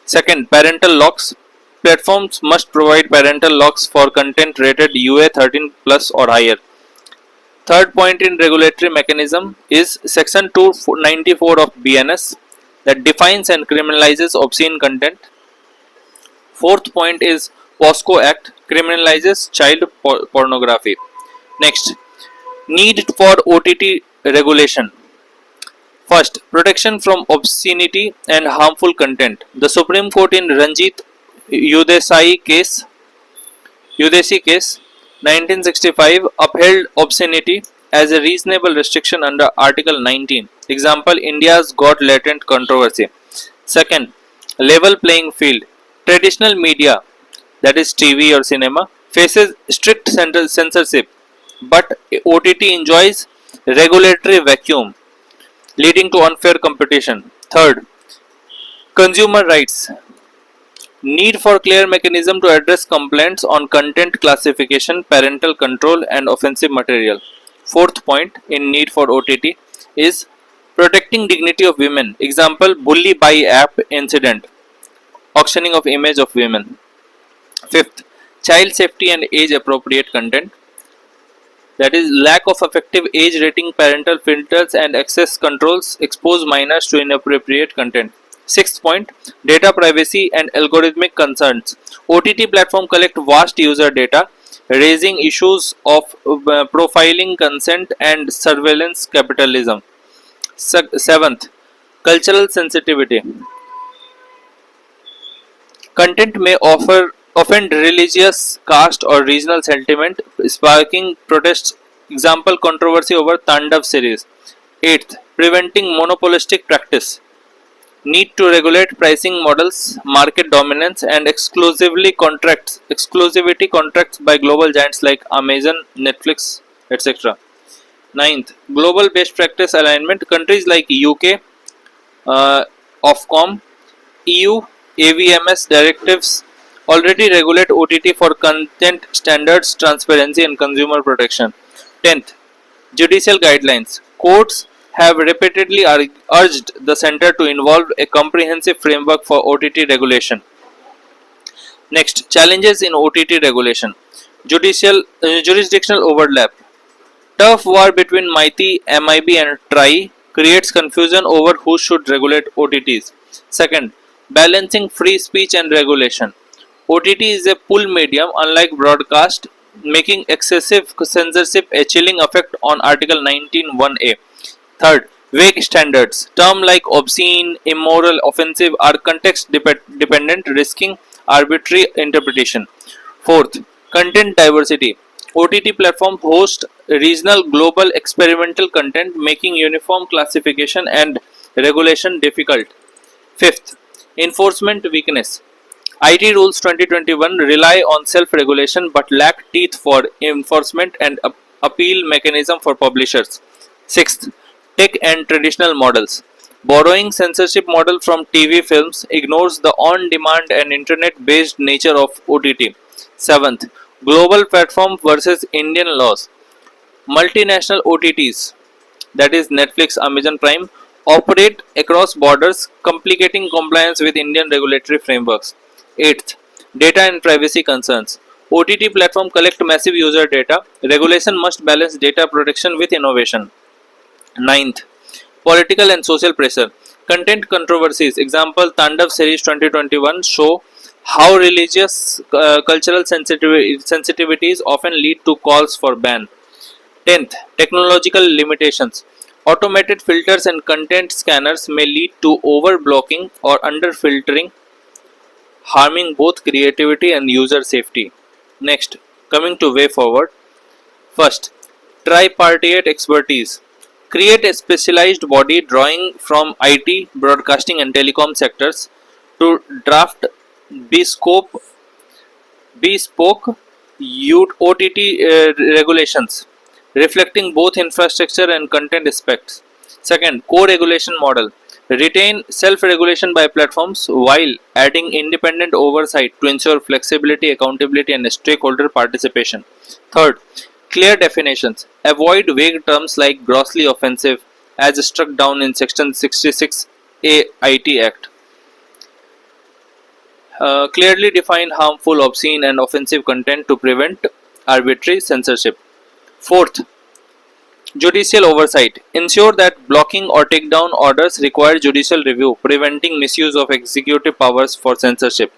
Second, parental locks. Platforms must provide parental locks for content rated UA 13 plus or higher. Third point in regulatory mechanism is Section 294 of BNS that defines and criminalizes obscene content. Fourth point is POSCO Act criminalizes child pornography. Next, need for OTT regulation. First, protection from obscenity and harmful content. The Supreme Court in Ranjit Udesi case 1965 upheld obscenity as a reasonable restriction under Article 19. Example, India's got latent controversy. Second, level playing field. Traditional media, that is TV or cinema, faces strict censorship, but OTT enjoys regulatory vacuum, leading to unfair competition. Third, consumer rights. Need for clear mechanism to address complaints on content classification, parental control, and offensive material. Fourth point in need for OTT is protecting dignity of women. Example, Bully Buy app incident, auctioning of image of women. Fifth, child safety and age appropriate content. That is, lack of effective age rating, parental filters, and access controls expose minors to inappropriate content. Sixth point, data privacy and algorithmic concerns. OTT platform collect vast user data, raising issues of profiling, consent, and surveillance capitalism. Seventh, cultural sensitivity. Content may offend religious, caste, or regional sentiment, sparking protests. Example, controversy over Tandav series. Eighth, preventing monopolistic practice. need to regulate pricing models, market dominance, and exclusivity contracts by global giants like Amazon, Netflix, etc. Ninth, global best practice alignment. Countries like UK, Ofcom, EU, AVMS directives already regulate OTT for content standards, transparency, and consumer protection. Tenth, judicial guidelines. Courts have repeatedly urged the center to involve a comprehensive framework for OTT regulation. Next, challenges in OTT regulation. Jurisdictional overlap. Tough war between MITI, MIB, and TRI creates confusion over who should regulate OTTs. Second, balancing free speech and regulation. OTT is a pull medium, unlike broadcast, making excessive censorship a chilling effect on Article 19(1)(a). Third, vague standards. Terms like obscene, immoral, offensive are context dependent, risking arbitrary interpretation. Fourth, content diversity. OTT platforms host regional, global, experimental content, making uniform classification and regulation difficult. Fifth, enforcement weakness. IT rules 2021 rely on self-regulation but lack teeth for enforcement and appeal mechanism for publishers. Sixth, tech and traditional models. Borrowing censorship model from TV films ignores the on-demand and internet-based nature of OTT. Seventh, global platform versus Indian laws. Multinational OTTs, that is Netflix, Amazon Prime, operate across borders, complicating compliance with Indian regulatory frameworks. Eighth, data and privacy concerns. OTT platforms collect massive user data. Regulation must balance data protection with innovation. Ninth, political and social pressure. Content controversies. Example, Tandav series 2021 show how religious cultural sensitivities often lead to calls for ban. 10th, technological limitations. Automated filters and content scanners may lead to over-blocking or under-filtering, harming both creativity and user safety. Next, coming to way forward. First, tripartite expertise. Create a specialized body drawing from IT, broadcasting, and telecom sectors to draft bespoke OTT regulations, reflecting both infrastructure and content aspects. Second, co-regulation model. Retain self-regulation by platforms while adding independent oversight to ensure flexibility, accountability, and stakeholder participation. Third, clear definitions. Avoid vague terms like grossly offensive, as struck down in Section 66A IT Act. Clearly define harmful, obscene, and offensive content to prevent arbitrary censorship. Fourth, judicial oversight. Ensure that blocking or takedown orders require judicial review, preventing misuse of executive powers for censorship.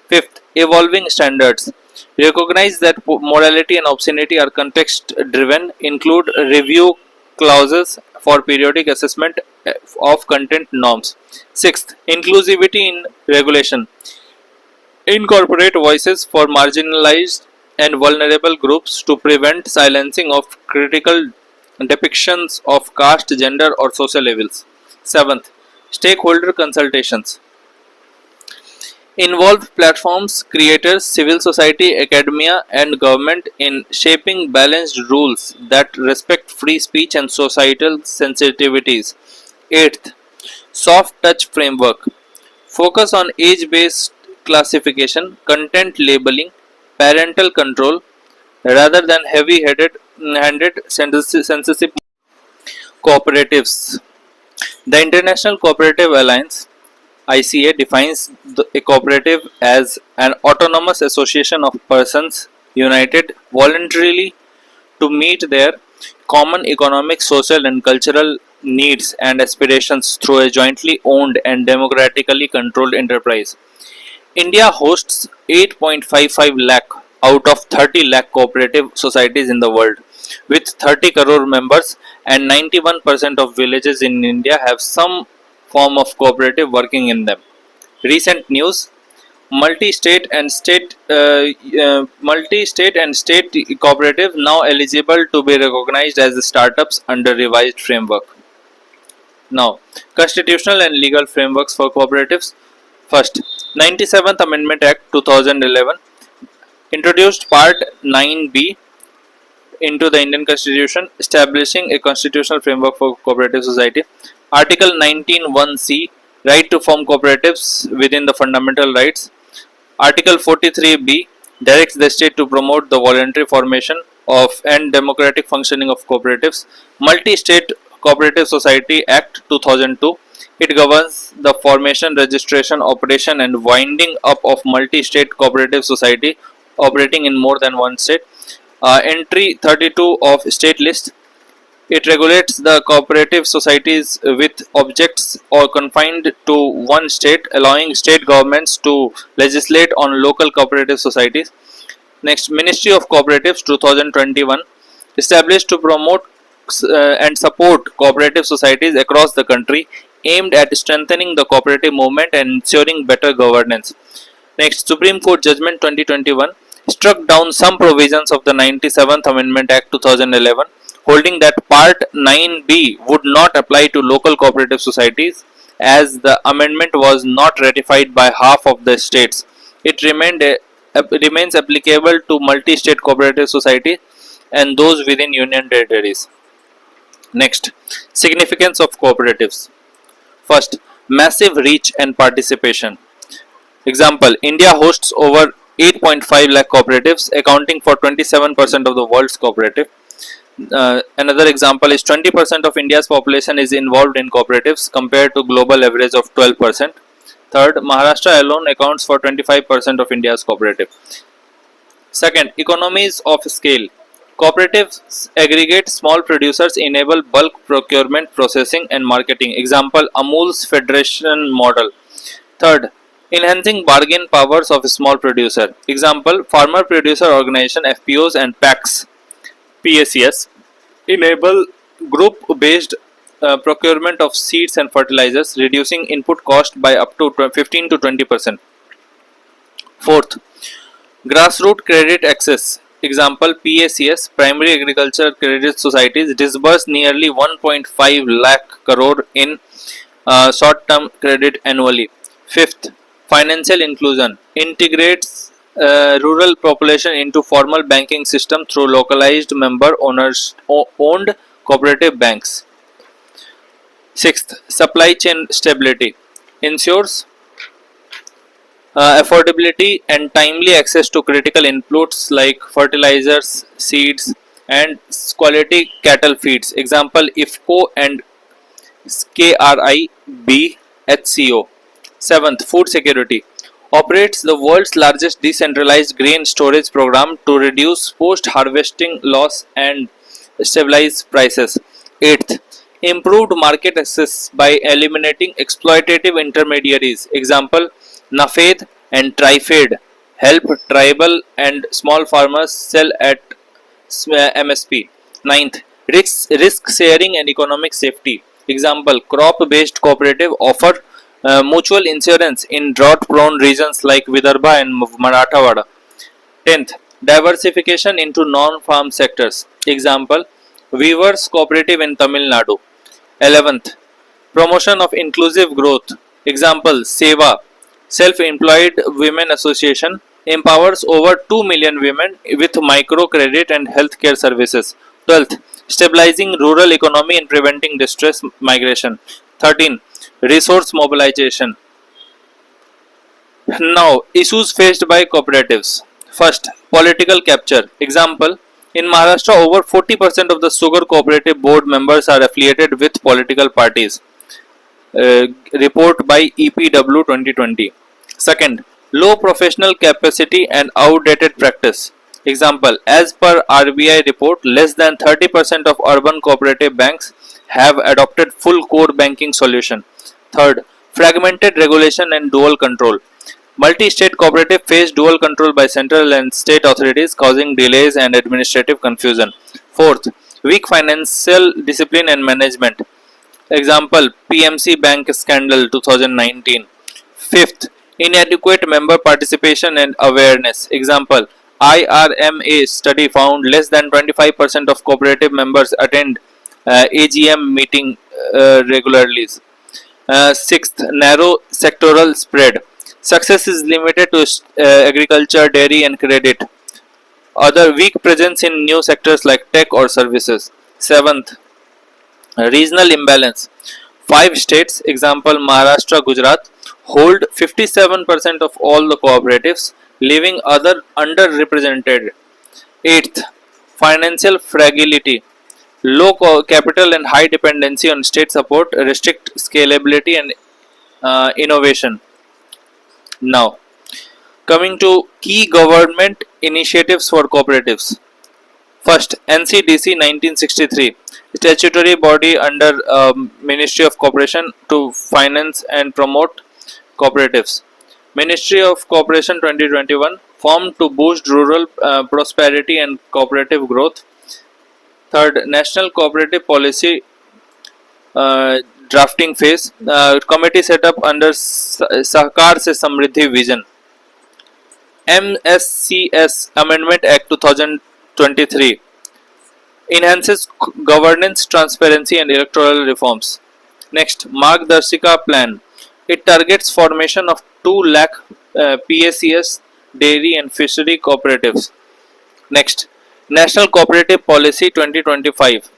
Fifth, evolving standards. Recognize that morality and obscenity are context driven, include review clauses for periodic assessment of content norms. Sixth, inclusivity in regulation. Incorporate voices for marginalized and vulnerable groups to prevent silencing of critical depictions of caste, gender, or social evils. Seventh, stakeholder consultations. Involve platforms, creators, civil society, academia, and government in shaping balanced rules that respect free speech and societal sensitivities. Eighth, soft touch framework. Focus on age based classification, content labeling, parental control, rather than heavy handed censorship. Cooperatives. The International Cooperative Alliance ICA defines a cooperative as an autonomous association of persons united voluntarily to meet their common economic, social, and cultural needs and aspirations through a jointly owned and democratically controlled enterprise. India hosts 8.55 lakh out of 30 lakh cooperative societies in the world. With 30 crore members and 91% of villages in India have some form of cooperative working in them. Recent news: multi-state and state cooperative now eligible to be recognized as startups under revised framework. Now, constitutional and legal frameworks for cooperatives. First, 97th Amendment Act 2011 introduced Part 9B into the Indian Constitution, establishing a constitutional framework for cooperative society. Article 19(1)(c), right to form cooperatives within the fundamental rights. Article 43(b) directs the state to promote the voluntary formation of and democratic functioning of cooperatives. Multi-State Cooperative Society Act 2002. It governs the formation, registration, operation, and winding up of multi-state cooperative society operating in more than one state. Entry 32 of state list. It regulates the cooperative societies with objects or confined to one state, allowing state governments to legislate on local cooperative societies. Next, Ministry of Cooperatives 2021, established to promote and support cooperative societies across the country, aimed at strengthening the cooperative movement and ensuring better governance. Next, Supreme Court Judgment 2021 struck down some provisions of the 97th Amendment Act 2011, holding that Part 9B would not apply to local cooperative societies as the amendment was not ratified by half of the states. It remains applicable to multi-state cooperative societies and those within union territories. Next, significance of cooperatives. First, massive reach and participation. Example, India hosts over 8.5 lakh cooperatives, accounting for 27% of the world's cooperative. Another example is 20% of India's population is involved in cooperatives compared to global average of 12%. Third, Maharashtra alone accounts for 25% of India's cooperative. Second, economies of scale. Cooperatives aggregate small producers, enable bulk procurement, processing and marketing. Example, Amul's Federation model. Third, enhancing bargain powers of a small producer. Example, Farmer Producer Organization FPOs and PACs enable group based procurement of seeds and fertilizers, reducing input cost by up to 15 to 20%. Fourth, grassroots credit access. Example, PACS, Primary Agriculture Credit Societies, disburse nearly 1.5 lakh crore in short-term credit annually. Fifth, financial inclusion. Integrates rural population into formal banking system through localized member owned cooperative banks. Sixth, supply chain stability. Ensures affordability and timely access to critical inputs like fertilizers, seeds, and quality cattle feeds. Example, IFCO and KRIB HCO. Seventh, food security. Operates the world's largest decentralized grain storage program to reduce post-harvesting loss and stabilize prices. Eighth, improved market access by eliminating exploitative intermediaries. Example, NAFED and TriFed help tribal and small farmers sell at MSP. Ninth, risk sharing and economic safety. Example, crop based cooperative offer mutual insurance in drought prone regions like Vidarbha and Marathwada. 10th, diversification into non-farm sectors. Example, Weavers Cooperative in Tamil Nadu. 11th, promotion of inclusive growth. Example, SEVA, Self-Employed Women Association, empowers over 2 million women with microcredit and healthcare services. 12th, stabilizing rural economy and preventing distress migration. 13, resource mobilization. Now, issues faced by cooperatives. First, political capture. Example, in Maharashtra, over 40% of the sugar cooperative board members are affiliated with political parties. Report by EPW 2020. Second, low professional capacity and outdated practice. Example, as per RBI report, less than 30% of urban cooperative banks have adopted full core banking solution. Third, fragmented regulation and dual control. Multi-state cooperative face dual control by central and state authorities, causing delays and administrative confusion. Fourth, weak financial discipline and management. Example, PMC Bank Scandal 2019. Fifth, inadequate member participation and awareness. Example, IRMA study found less than 25% of cooperative members attend AGM meeting regularly. Sixth, narrow sectoral spread. Success is limited to agriculture, dairy, and credit. Other weak presence in new sectors like tech or services. Seventh, regional imbalance. Five states, example Maharashtra, Gujarat, hold 57% of all the cooperatives, leaving other underrepresented. Eighth, financial fragility. Low capital and high dependency on state support restrict scalability and innovation. Now, coming to key government initiatives for cooperatives. First, NCDC 1963, statutory body under Ministry of Cooperation to finance and promote cooperatives. Ministry of Cooperation 2021, formed to boost rural prosperity and cooperative growth. Third, National Cooperative Policy drafting phase. Committee set up under Sahkar Se Samriddhi Vision. MSCS Amendment Act 2023 enhances governance, transparency, and electoral reforms. Next, Margdarshika Plan. It targets formation of 2 lakh PACS, dairy, and fishery cooperatives. Next, National Cooperative Policy 2025.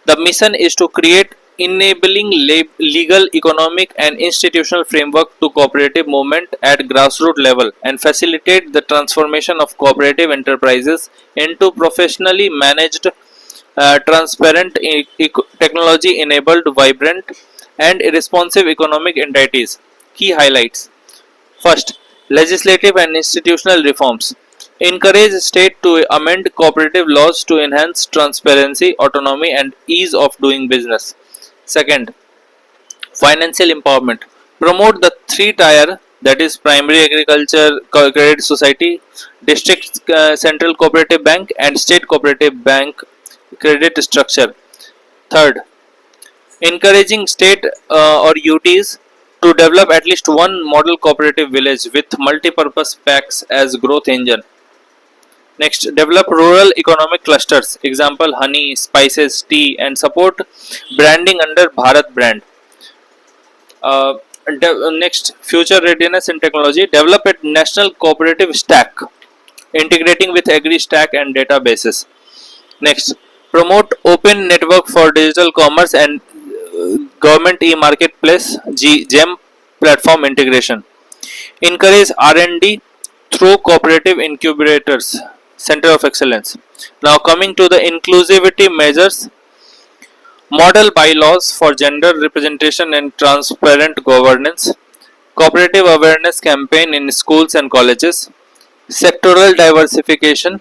The mission is to create enabling legal, economic, and institutional framework to cooperative movement at grassroots level and facilitate the transformation of cooperative enterprises into professionally managed, transparent, technology enabled, vibrant, and responsive economic entities. Key highlights. First, legislative and institutional reforms. Encourage state to amend cooperative laws to enhance transparency, autonomy, and ease of doing business. Second, financial empowerment. Promote the 3 tier, that is primary agriculture credit society, district central cooperative bank, and state cooperative bank credit structure. Third, encouraging state or UTs to develop at least one model cooperative village with multi-purpose packs as growth engine. Next, develop rural economic clusters, example honey, spices, tea, and support branding under Bharat brand. Uh, Next, future readiness and technology. Develop a national cooperative stack, integrating with agri stack and databases. Next, promote open network for digital commerce and government e-marketplace GEM platform integration. Encourage R&D through cooperative incubators, center of excellence. Now coming to the inclusivity measures. Model bylaws for gender representation and transparent governance. Cooperative awareness campaign in schools and colleges. Sectoral diversification,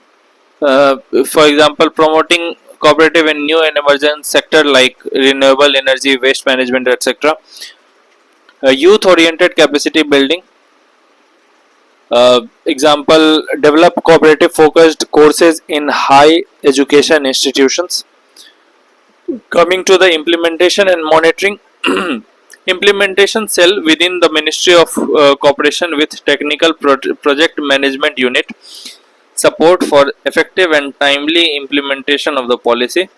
for example promoting cooperative in new and emerging sector like renewable energy, waste management, etc. Youth oriented capacity building, example develop cooperative focused courses in high education institutions. Coming to the implementation and monitoring. Implementation cell within the Ministry of Cooperation with technical project management unit, support for effective and timely implementation of the policy.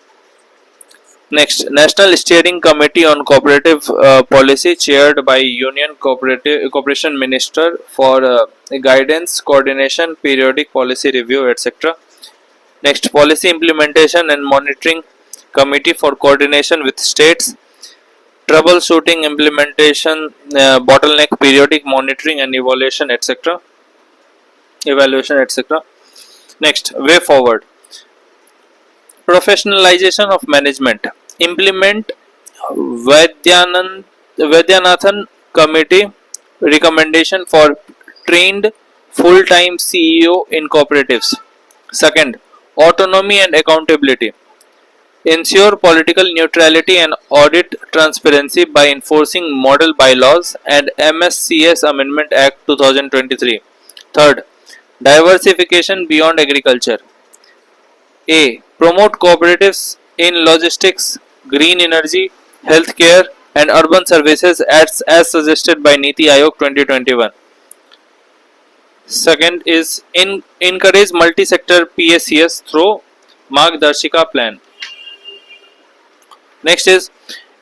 Next, National Steering Committee on Cooperative Policy, chaired by Union Cooperation Minister for guidance, coordination, periodic policy review, etc. Next, Policy Implementation and Monitoring Committee for coordination with states, troubleshooting, implementation, bottleneck, periodic monitoring and evaluation, etc. Next, way forward. Professionalization of management. Implement Vaidyanathan Committee recommendation for trained full-time CEO in cooperatives. Second, autonomy and accountability. Ensure political neutrality and audit transparency by enforcing model bylaws and MSCS Amendment Act 2023. Third, diversification beyond agriculture. A. Promote cooperatives in logistics, green energy, healthcare, and urban services as suggested by Niti Aayog 2021. Second is encourage multi-sector PACS through Margdarshika Plan. Next is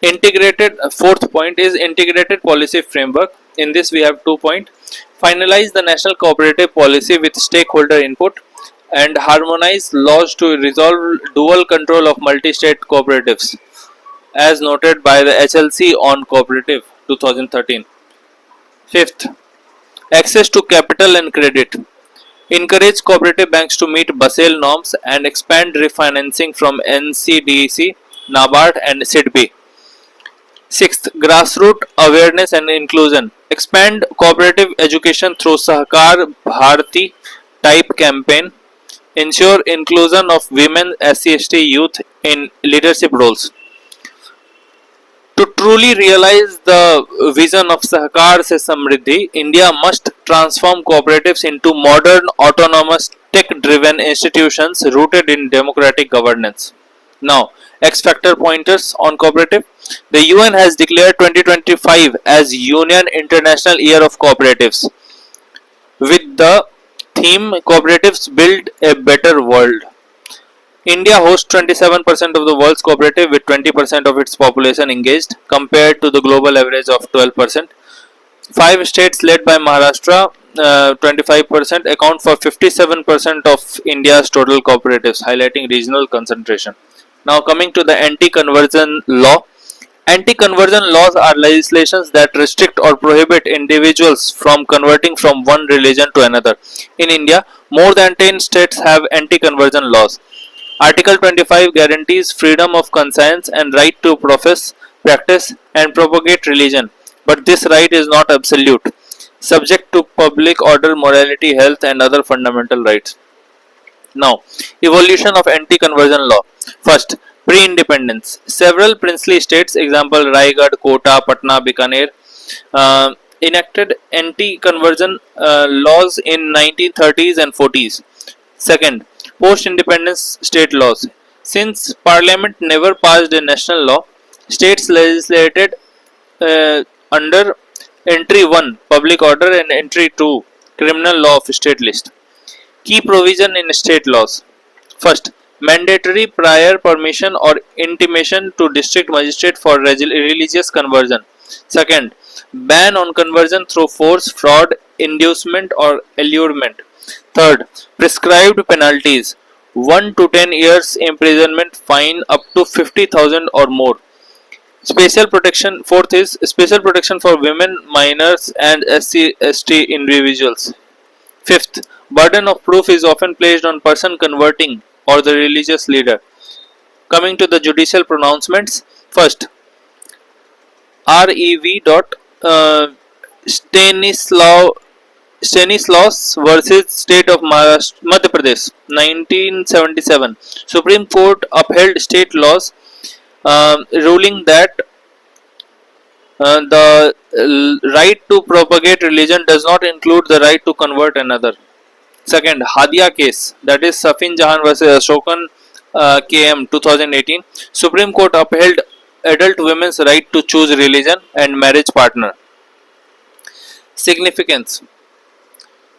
Integrated fourth point is integrated policy framework. In this we have 2 points. Finalize the national cooperative policy with stakeholder input and harmonize laws to resolve dual control of multi-state cooperatives as noted by the HLC on cooperative 2013. Fifth, access to capital and credit. Encourage cooperative banks to meet Basel norms and expand refinancing from NCDC, NABARD and SIDBI. Sixth, grassroots awareness and inclusion. Expand cooperative education through Sahakar Bharati type campaign. Ensure inclusion of women, SC/ST youth in leadership roles. To truly realize the vision of Sahakar se Samriddhi, India must transform cooperatives into modern, autonomous, tech-driven institutions rooted in democratic governance. Now, X factor pointers on cooperative. The UN has declared 2025 as Union International Year of Cooperatives with the theme Cooperatives Build a Better World. India hosts 27% of the world's cooperative with 20% of its population engaged compared to the global average of 12%. Five states led by Maharashtra 25% account for 57% of India's total cooperatives, highlighting regional concentration. Now coming to the anti-conversion law. Anti-conversion laws are legislations that restrict or prohibit individuals from converting from one religion to another. In India, more than 10 states have anti-conversion laws. Article 25 guarantees freedom of conscience and right to profess, practice, and propagate religion, but this right is not absolute, subject to public order, morality, health, and other fundamental rights. Now, evolution of anti-conversion law. First, pre-independence. Several princely states, example Raigad, Kota, Patna, Bikaner, enacted anti-conversion laws in 1930s and 40s. Second, post-independence state laws. Since Parliament never passed a national law, states legislated under Entry 1 Public Order and Entry 2 Criminal Law of State List. Key provision in state laws. First, mandatory prior permission or intimation to district magistrate for religious conversion. Second, ban on conversion through force, fraud, inducement or allurement. Third, prescribed penalties 1 to 10 years imprisonment, fine up to 50,000 or more. Special protection. Fourth is special protection for women, minors and SC/ST individuals. Fifth, burden of proof is often placed on person converting or the religious leader. Coming to the judicial pronouncements. First, Rev. Stanislaus versus State of Madhya Pradesh, 1977. Supreme Court upheld state laws, ruling that the right to propagate religion does not include the right to convert another. Second, Hadia case, that is Safin Jahan versus Ashokan KM 2018. Supreme Court upheld adult women's right to choose religion and marriage partner. Significance.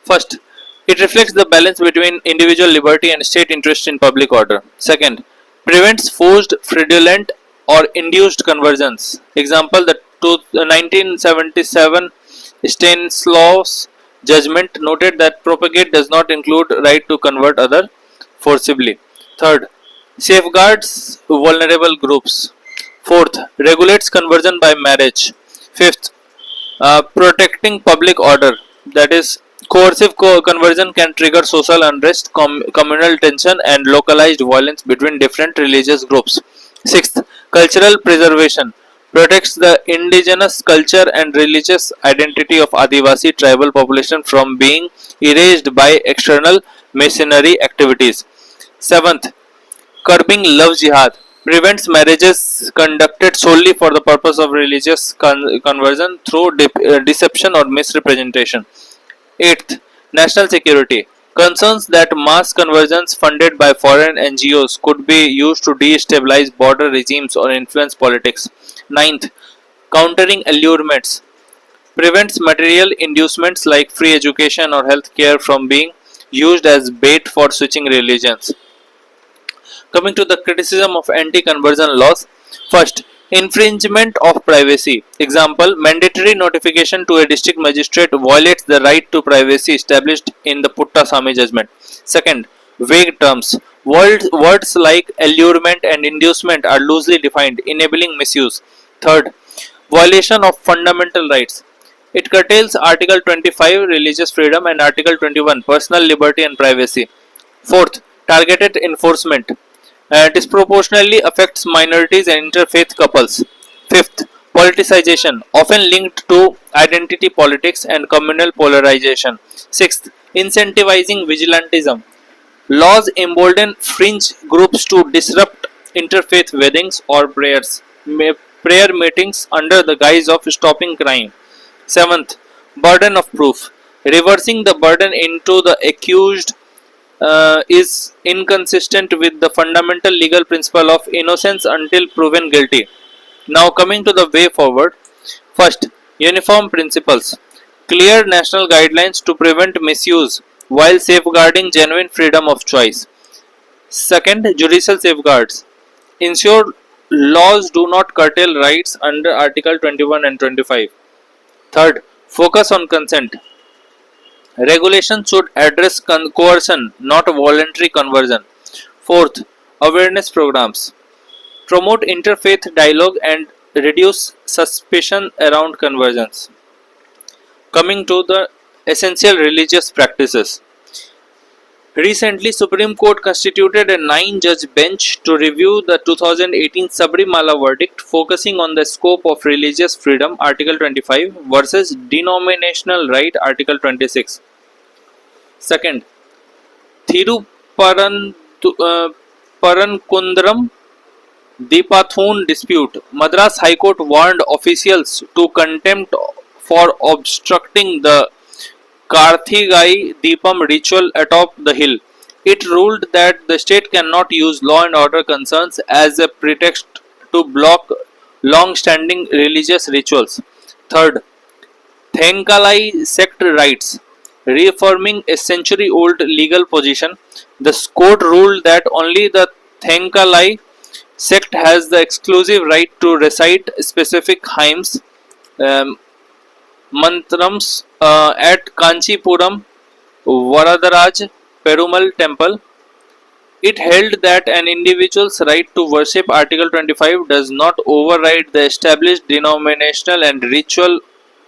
First, it reflects the balance between individual liberty and state interest in public order. Second, prevents forced, fraudulent or induced conversions. Example, the 1977 Stanislaus judgment noted that propagate does not include right to convert other forcibly. Third, safeguards vulnerable groups. Fourth, regulates conversion by marriage. Fifth, protecting public order, that is coercive conversion can trigger social unrest, communal tension and localized violence between different religious groups. Sixth, cultural preservation, protects the indigenous culture and religious identity of Adivasi tribal population from being erased by external missionary activities. Seventh, curbing love jihad, prevents marriages conducted solely for the purpose of religious conversion through deception or misrepresentation. Eighth, national security, concerns that mass conversions funded by foreign NGOs could be used to destabilize border regimes or influence politics. Ninth, countering allurements, prevents material inducements like free education or health care from being used as bait for switching religions. Coming to the criticism of anti-conversion laws. First, Infringement of privacy. Example, mandatory notification to a district magistrate violates the right to privacy established in the Puttaswamy judgment. Second, vague terms. Words like allurement and inducement are loosely defined, enabling misuse. Third, violation of fundamental rights. It curtails Article 25 religious freedom and Article 21 personal liberty and privacy. Fourth, targeted enforcement disproportionately affects minorities and interfaith couples. Fifth, politicization, often linked to identity politics and communal polarization. Sixth, incentivizing vigilantism. Laws embolden fringe groups to disrupt interfaith weddings or prayer meetings under the guise of stopping crime. Seventh, burden of proof. Reversing the burden into the accused is inconsistent with the fundamental legal principle of innocence until proven guilty. Now, coming to the way forward. First, uniform principles. Clear national guidelines to prevent misuse while safeguarding genuine freedom of choice. Second, judicial safeguards. Ensure laws do not curtail rights under Article 21 and 25. Third, focus on consent. Regulation should address coercion, not voluntary conversion. Fourth, awareness programs. Promote interfaith dialogue and reduce suspicion around conversions. Coming to the essential religious practices. Recently, Supreme Court constituted a 9-judge bench to review the 2018 Sabrimala verdict, focusing on the scope of religious freedom, Article 25, versus denominational right, Article 26. Second, Thiruparankundaram Deepathun dispute. Madras High Court warned officials to contempt for obstructing the Karthigai Deepam ritual atop the hill. It ruled that the state cannot use law and order concerns as a pretext to block long-standing religious rituals. Third, Thenkalai sect rights. Reaffirming a century-old legal position, the court ruled that only the Thenkalai sect has the exclusive right to recite specific hymns, mantrams at Kanchipuram Varadaraj Perumal temple. It held that an individual's right to worship, Article 25, does not override the established denominational and ritual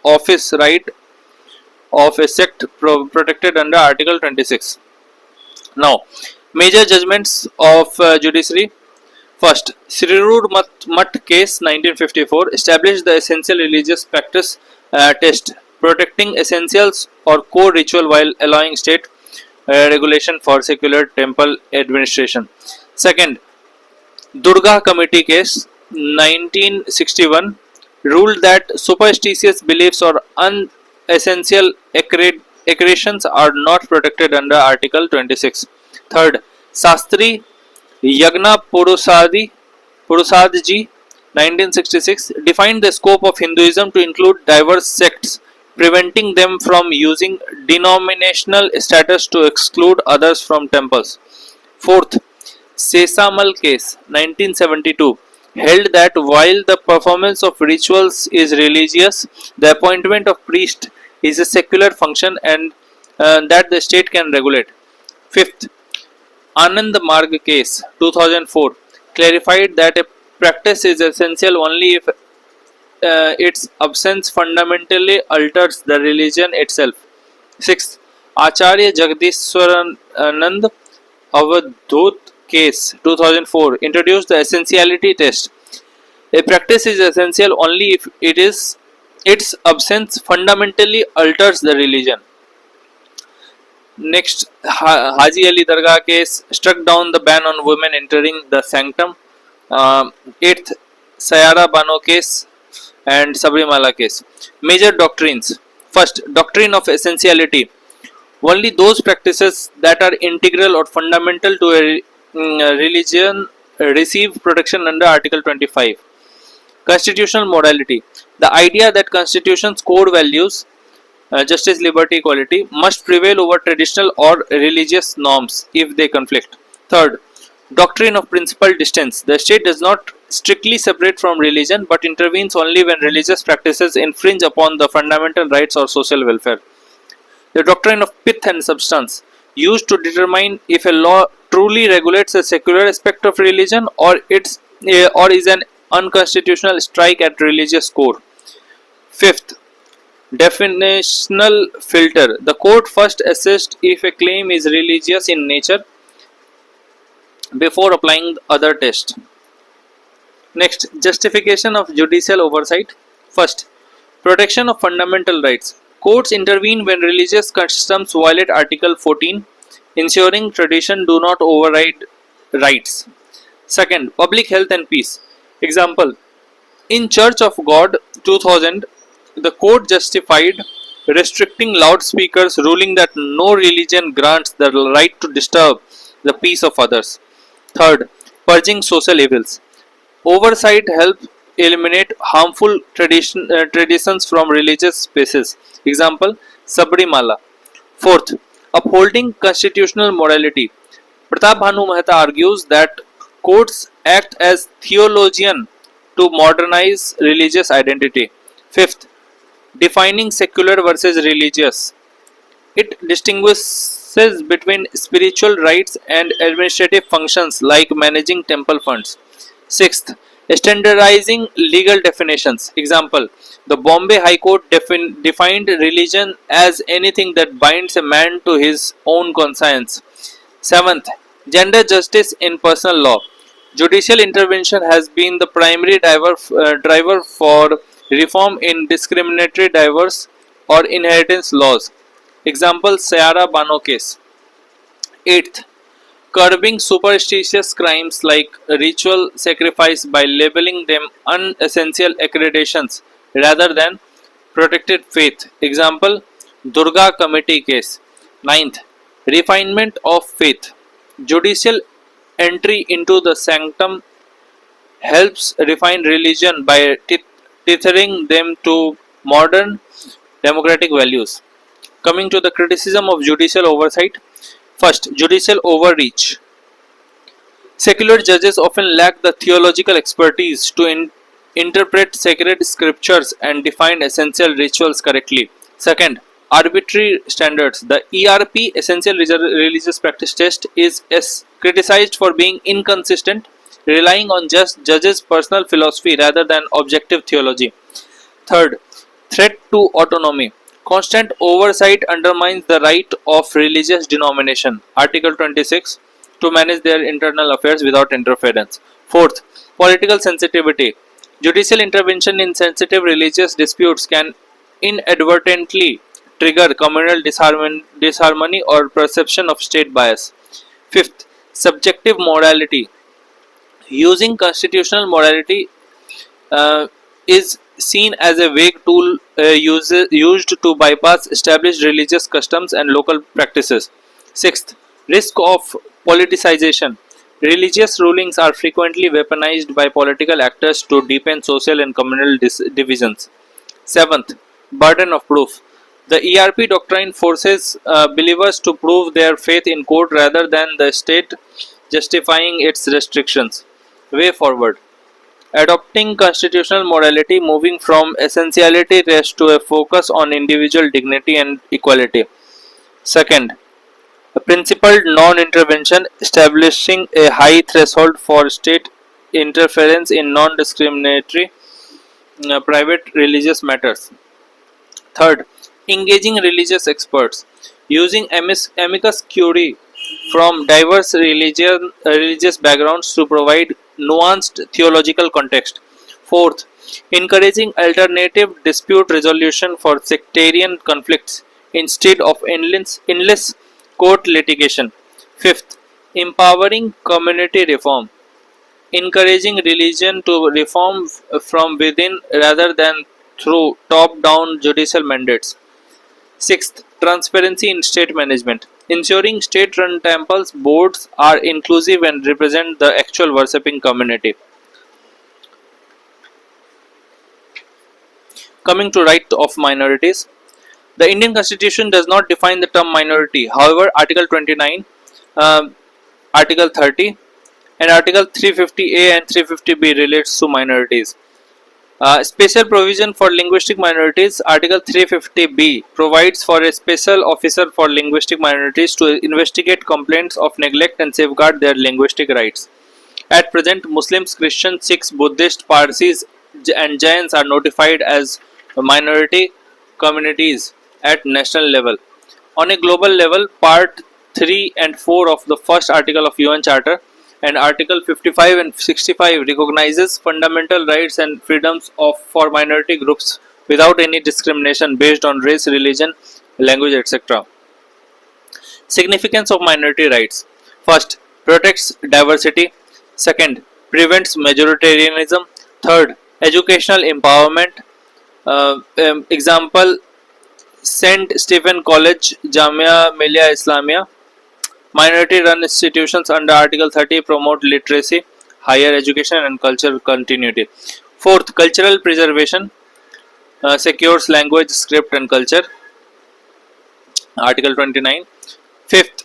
office right of a sect protected under Article 26. Now, major judgments of judiciary. First, Srirud Mutt case 1954 established the essential religious practice test, protecting essentials or core ritual while allowing state regulation for secular temple administration. Second, Durga Committee case 1961 ruled that superstitious beliefs or unessential accretions are not protected under Article 26. Third, Sastri Yagna Purusadji 1966 defined the scope of Hinduism to include diverse sects, preventing them from using denominational status to exclude others from temples. Fourth, Sesamal case 1972 held that while the performance of rituals is religious, the appointment of priest is a secular function and that the state can regulate. Fifth, Anand Marg case 2004 clarified that a practice is essential only if its absence fundamentally alters the religion itself. Sixth, Acharya Jagdishwaranand Avadhut case 2004 introduced the essentiality test. A practice is essential only if its absence fundamentally alters the religion. Next, Haji Ali Dargah case struck down the ban on women entering the sanctum. Eighth, Sayara Bano case and Sabrimala case. Major doctrines. First, doctrine of essentiality. Only those practices that are integral or fundamental to a religion receive protection under Article 25. Constitutional morality. The idea that Constitution's core values justice, liberty, equality must prevail over traditional or religious norms if they conflict. Third, Doctrine of principal distance. The state does not strictly separate from religion but intervenes only when religious practices infringe upon the fundamental rights or social welfare. The doctrine of pith and substance, used to determine if a law truly regulates a secular aspect of religion or is an unconstitutional strike at religious core. Fifth, definitional filter. The court first assessed if a claim is religious in nature before applying other tests. Next, justification of judicial oversight. First, protection of fundamental rights. Courts intervene when religious customs violate Article 14, ensuring tradition do not override rights. Second, public health and peace. Example, in Church of God 2000, the court justified restricting loudspeakers, ruling that no religion grants the right to disturb the peace of others. Third, purging social evils. Oversight helps eliminate harmful traditions from religious spaces. Example, Sabrimala. Fourth, upholding constitutional morality. Pratap Bhanu Mehta argues that courts act as theologian to modernize religious identity. Fifth, defining secular versus religious. It distinguishes between spiritual rights and administrative functions like managing temple funds. Sixth, standardizing legal definitions. Example, the Bombay High Court defined religion as anything that binds a man to his own conscience. Seventh, gender justice in personal law. Judicial intervention has been the primary driver for reform in discriminatory divorce or inheritance laws. Example, Sayara Bano case. Eighth, curbing superstitious crimes like ritual sacrifice by labeling them unessential accreditations rather than protected faith. Example, Durga Committee case. Ninth, refinement of faith. Judicial entry into the sanctum helps refine religion by tethering them to modern democratic values. Coming to the criticism of judicial oversight. First, judicial overreach. Secular judges often lack the theological expertise to interpret sacred scriptures and define essential rituals correctly. Second, arbitrary standards. The ERP Essential Religious Practice Test is criticized for being inconsistent, relying on just judges' personal philosophy rather than objective theology. Third, threat to autonomy. Constant oversight undermines the right of religious denomination, Article 26, to manage their internal affairs without interference. Fourth, political sensitivity. Judicial intervention in sensitive religious disputes can inadvertently trigger communal disharmony or perception of state bias. Fifth, subjective morality. Using constitutional morality is seen as a vague tool used to bypass established religious customs and local practices. Sixth, risk of politicization. Religious rulings are frequently weaponized by political actors to deepen social and communal divisions. Seventh, burden of proof. The ERP doctrine forces believers to prove their faith in court rather than the state justifying its restrictions. Way forward. Adopting constitutional morality, moving from essentiality rest to a focus on individual dignity and equality. Second, a principled non-intervention, establishing a high threshold for state interference in non-discriminatory private religious matters. Third, engaging religious experts, using amicus curiae from diverse religious backgrounds to provide nuanced theological context. Fourth, encouraging alternative dispute resolution for sectarian conflicts instead of endless court litigation. Fifth, empowering community reform, encouraging religion to reform from within rather than through top-down judicial mandates. Sixth, transparency in state management, ensuring state-run temples boards are inclusive and represent the actual worshipping community. Coming to right of minorities, the Indian Constitution does not define the term minority. However, Article 29, Article 30, and Article 350A and 350B relates to minorities. Special provision for linguistic minorities. Article 350B provides for a special officer for linguistic minorities to investigate complaints of neglect and safeguard their linguistic rights. At present, Muslims, Christians, Sikhs, Buddhists, Parsis, and Jains are notified as minority communities at national level. On a global level, Part 3 and 4 of the first article of UN Charter and Article 55 and 65 recognizes fundamental rights and freedoms for minority groups without any discrimination based on race, religion, language, etc. Significance of minority rights. First, protects diversity. Second, prevents majoritarianism. Third, educational empowerment. Example, St. Stephen College, Jamia Millia Islamia. Minority-run institutions under Article 30 promote literacy, higher education and cultural continuity. Fourth, cultural preservation. Secures language, script and culture. Article 29. Fifth,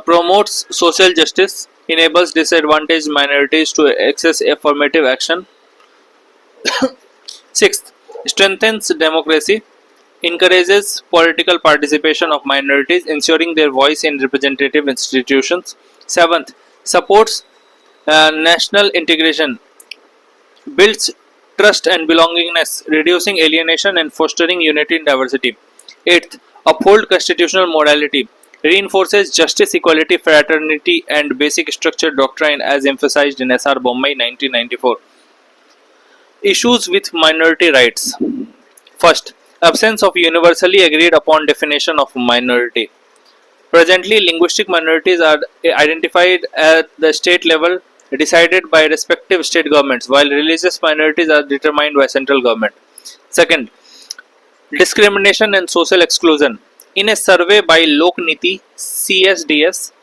promotes social justice, enables disadvantaged minorities to access affirmative action. Sixth, strengthens democracy, encourages political participation of minorities, ensuring their voice in representative institutions. Seventh, supports national integration, builds trust and belongingness, reducing alienation and fostering unity in diversity. Eighth, uphold constitutional morality, reinforces justice, equality, fraternity, and basic structure doctrine as emphasized in S.R. Bommai 1994. Issues with minority rights. First, absence of universally agreed upon definition of minority. Presently, linguistic minorities are identified at the state level, decided by respective state governments, while religious minorities are determined by central government. Second, discrimination and social exclusion. In a survey by Lokniti CSDS,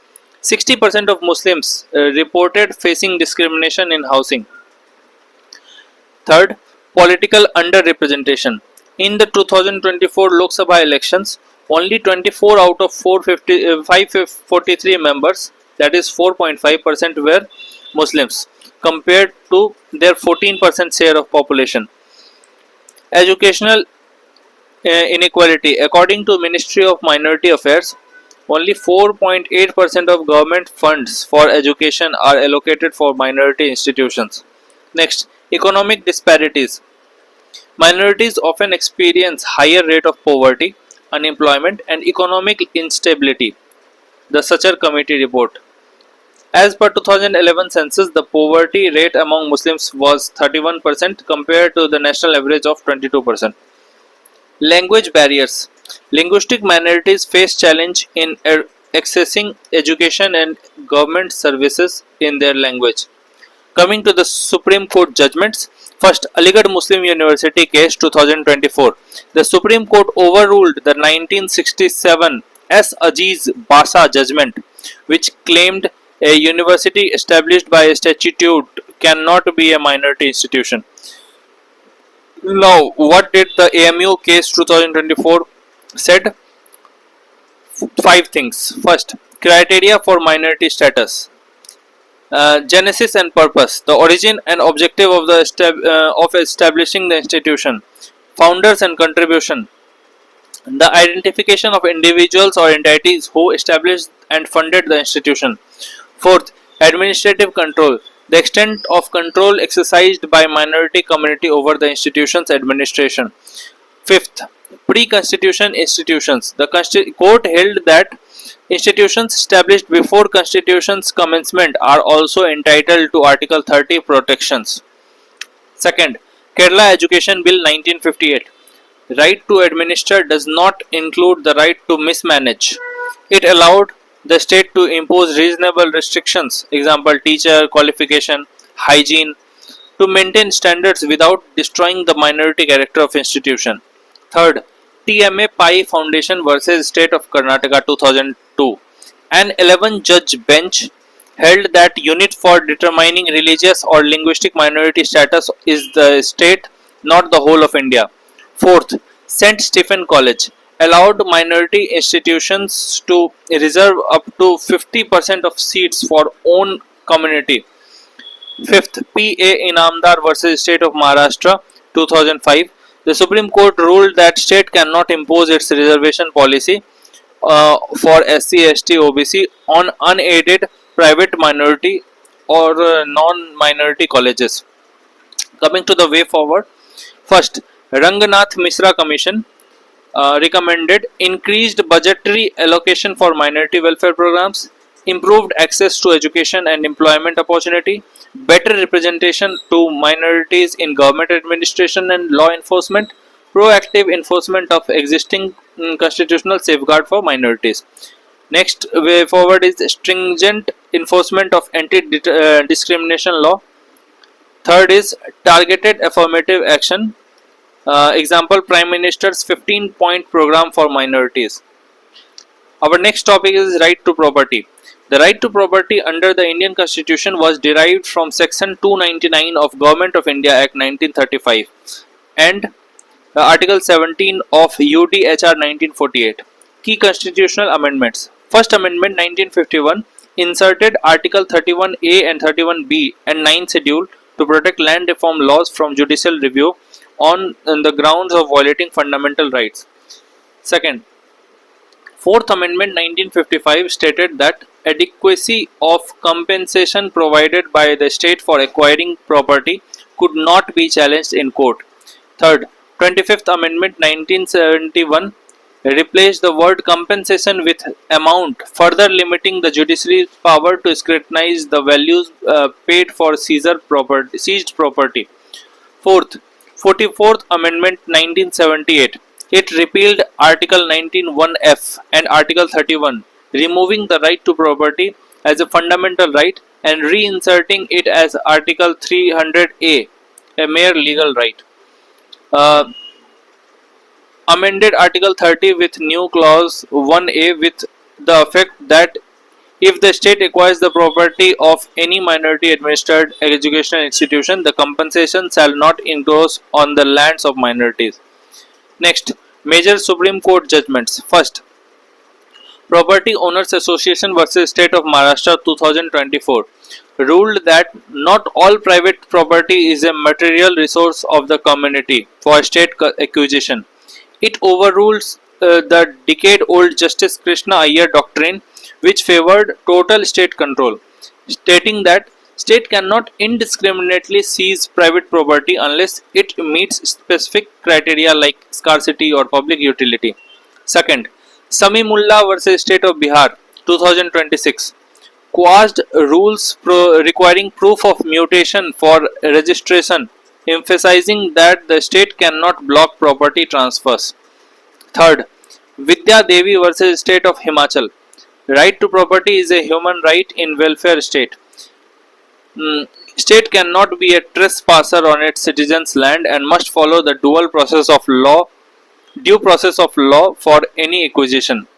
60% of Muslims reported facing discrimination in housing. Third, political underrepresentation. In the 2024 Lok Sabha elections, only 24 out of 543 members, that is 4.5%, were Muslims, compared to their 14% share of population. Educational inequality. According to Ministry of Minority Affairs, only 4.8% of government funds for education are allocated for minority institutions. Next, economic disparities. Minorities often experience higher rate of poverty, unemployment and economic instability. The Sachar Committee report. As per 2011 census, the poverty rate among Muslims was 31% compared to the national average of 22%. Language barriers. Linguistic minorities face challenge in accessing education and government services in their language. Coming to the Supreme Court judgments. First, Aligarh Muslim University case 2024. The Supreme Court overruled the 1967 S. Aziz Basa judgment, which claimed a university established by a statute cannot be a minority institution. Now, what did the AMU case 2024 said? 5 things. First, criteria for minority status. Genesis and purpose. The origin and objective of establishing the institution. Founders and contribution. The identification of individuals or entities who established and funded the institution. Fourth, administrative control. The extent of control exercised by minority community over the institution's administration. Fifth, pre-constitution institutions. The court held that institutions established before constitution's commencement are also entitled to Article 30 protections. Second, Kerala Education Bill 1958. Right to administer does not include the right to mismanage. It allowed the state to impose reasonable restrictions, example teacher qualification, hygiene, to maintain standards without destroying the minority character of institution. Third, TMA Pai Foundation versus State of Karnataka 2002. An 11-judge bench held that unit for determining religious or linguistic minority status is the state, not the whole of India. Fourth, St. Stephen College allowed minority institutions to reserve up to 50% of seats for own community Fifth, P.A. Inamdar versus State of Maharashtra 2005. The Supreme Court ruled that state cannot impose its reservation policy for SC, ST, OBC on unaided private minority or non-minority colleges. Coming to the way forward, first, Ranganath Misra Commission recommended increased budgetary allocation for minority welfare programs, improved access to education and employment opportunity, better representation to minorities in government administration and law enforcement, proactive enforcement of existing constitutional safeguard for minorities. Next way forward is stringent enforcement of anti-discrimination law. Third is targeted affirmative action. Example, Prime Minister's 15-point program for minorities. Our next topic is right to property. The right to property under the Indian Constitution was derived from Section 299 of Government of India Act 1935 and Article 17 of UDHR 1948. Key constitutional amendments. First Amendment 1951 inserted Article 31A and 31B and 9 Schedule to protect land reform laws from judicial review on the grounds of violating fundamental rights. Second, Fourth Amendment 1955 stated that adequacy of compensation provided by the state for acquiring property could not be challenged in court. Third, 25th Amendment 1971 replaced the word compensation with amount, further limiting the judiciary's power to scrutinize the values paid for seized property. Fourth, 44th Amendment 1978. It repealed Article 19(1)(f) and Article 31, removing the right to property as a fundamental right and reinserting it as Article 300A, a mere legal right. Amended Article 30 with new clause 1A with the effect that if the state acquires the property of any minority administered educational institution, the compensation shall not engross on the lands of minorities. Next, major Supreme Court judgments. First, Property Owners Association versus State of Maharashtra 2024 ruled that not all private property is a material resource of the community for state acquisition. It overrules the decade-old Justice Krishna Iyer doctrine, which favored total state control, stating that state cannot indiscriminately seize private property unless it meets specific criteria like scarcity or public utility. Second, Samimullah versus State of Bihar 2026 quashed rules requiring proof of mutation for registration, emphasizing that the state cannot block property transfers. Third, Vidya Devi versus State of Himachal. Right to property is a human right in welfare state. State cannot be a trespasser on its citizens' land and must follow the due process of law for any acquisition.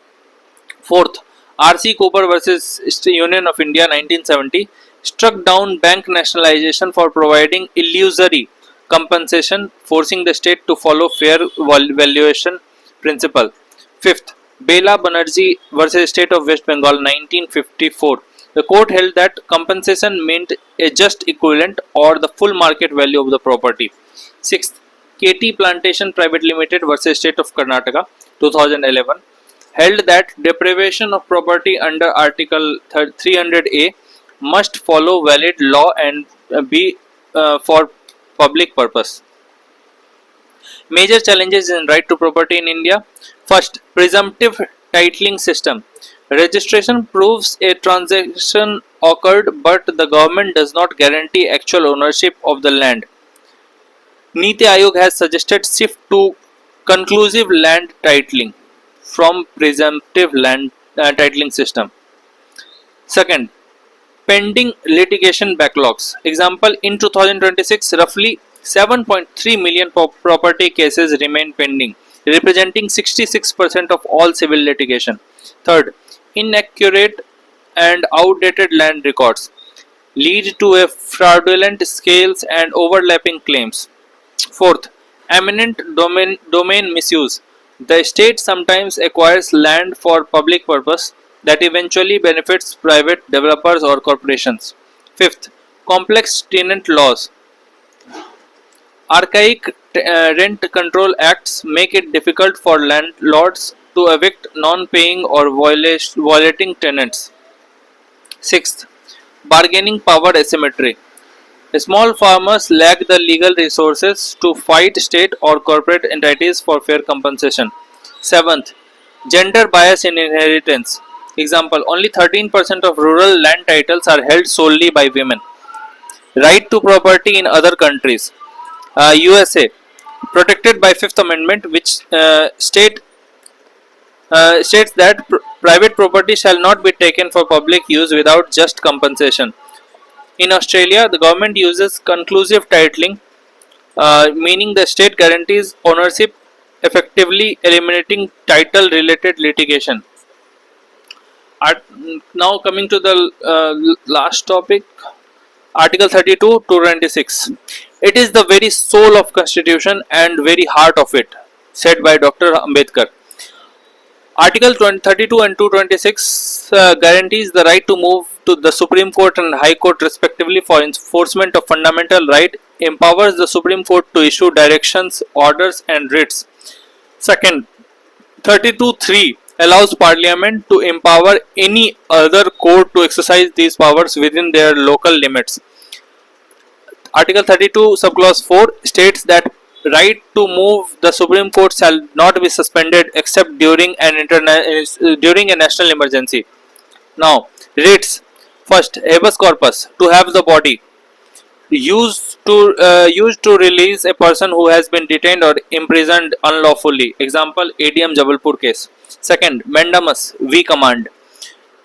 Fourth, R.C. Cooper versus Union of India 1970 struck down bank nationalization for providing illusory compensation, forcing the state to follow fair valuation principle. Fifth, Bela Banerjee versus State of West Bengal 1954. The court held that compensation meant a just equivalent or the full market value of the property. Sixth, KT Plantation Private Limited versus State of Karnataka 2011 held that deprivation of property under Article 300A must follow valid law and be for public purpose. Major challenges in right to property in India. First, presumptive titling system. Registration proves a transaction occurred, but the government does not guarantee actual ownership of the land. Niti Aayog has suggested shift to conclusive land titling from presumptive land titling system. Second, pending litigation backlogs. Example, in 2026, roughly 7.3 million property cases remain pending, representing 66% of all civil litigation. Third, inaccurate and outdated land records lead to a fraudulent scales and overlapping claims. Fourth, eminent domain misuse. The state sometimes acquires land for public purpose that eventually benefits private developers or corporations. Fifth, Complex tenant laws. Archaic rent control acts make it difficult for landlords to evict non-paying or violating tenants. Sixth, bargaining power asymmetry. Small farmers lack the legal resources to fight state or corporate entities for fair compensation. Seventh, gender bias in inheritance. Example, only 13% of rural land titles are held solely by women. Right to property in other countries. USA, protected by Fifth Amendment, which states that private property shall not be taken for public use without just compensation. In Australia, the government uses conclusive titling, meaning the state guarantees ownership, effectively eliminating title related litigation. Now, coming to the last topic, Article 32 to 26. It is the very soul of Constitution and very heart of it, said by Dr. Ambedkar. Article 32 and 226 guarantees the right to move to the Supreme Court and High Court respectively for enforcement of fundamental right, empowers the Supreme Court to issue directions, orders and writs. Second, 32(3) allows Parliament to empower any other court to exercise these powers within their local limits. Article 32 subclause 4 states that right to move the Supreme Court shall not be suspended except during during a national emergency. Now, writs. First, habeas corpus, to have the body used to release a person who has been detained or imprisoned unlawfully. Example, ADM Jabalpur case. Second, mandamus, V command,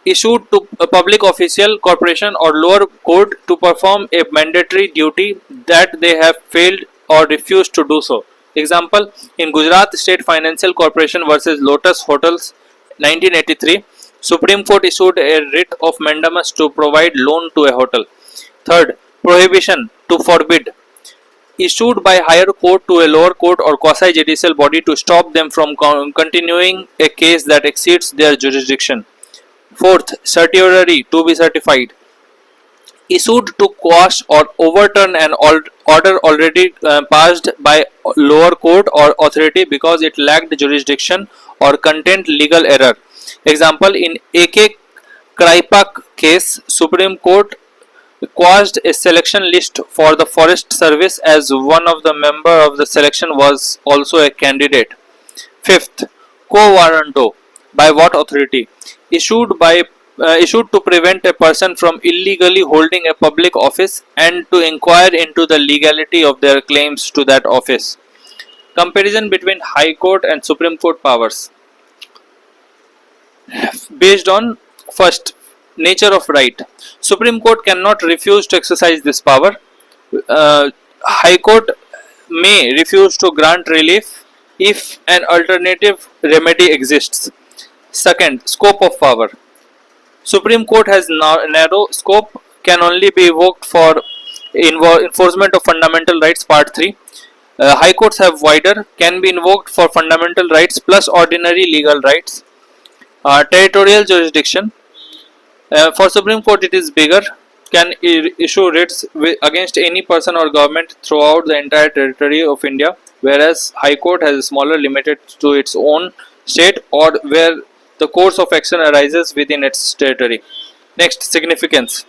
issued to a public official, corporation or lower court to perform a mandatory duty that they have failed or refused to do so. Example, in Gujarat State Financial Corporation versus Lotus Hotels 1983, Supreme Court issued a writ of mandamus to provide loan to a hotel. Third, prohibition, to forbid, issued by higher court to a lower court or quasi-judicial body to stop them from continuing a case that exceeds their jurisdiction. Fourth, certiorari, to be certified, issued to quash or overturn an order already passed by lower court or authority because it lacked jurisdiction or contained legal error. Example, in AK Kraipak case, Supreme Court quashed a selection list for the Forest Service as one of the member of the selection was also a candidate. Fifth, quo warranto, by what authority? Issued to prevent a person from illegally holding a public office and to inquire into the legality of their claims to that office. Comparison between High Court and Supreme Court powers. Based on first, nature of right. Supreme Court cannot refuse to exercise this power. High Court may refuse to grant relief if an alternative remedy exists. Second, scope of power. Supreme Court has narrow scope, can only be evoked for enforcement of fundamental rights, part 3. High courts have wider, can be invoked for fundamental rights plus ordinary legal rights. Territorial jurisdiction. For Supreme Court it is bigger, can issue writs against any person or government throughout the entire territory of India, whereas High Court has a smaller, limited to its own state or where the course of action arises within its territory. Next, significance.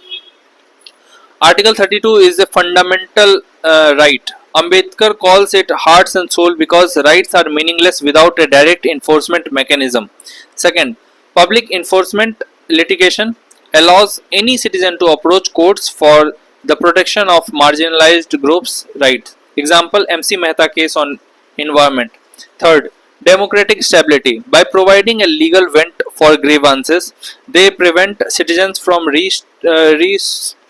Article 32 is a fundamental right. Ambedkar calls it heart and soul because rights are meaningless without a direct enforcement mechanism. Second, public enforcement litigation allows any citizen to approach courts for the protection of marginalized groups' rights. Example, MC Mehta case on environment. Third, democratic stability. By providing a legal vent for grievances, they prevent citizens from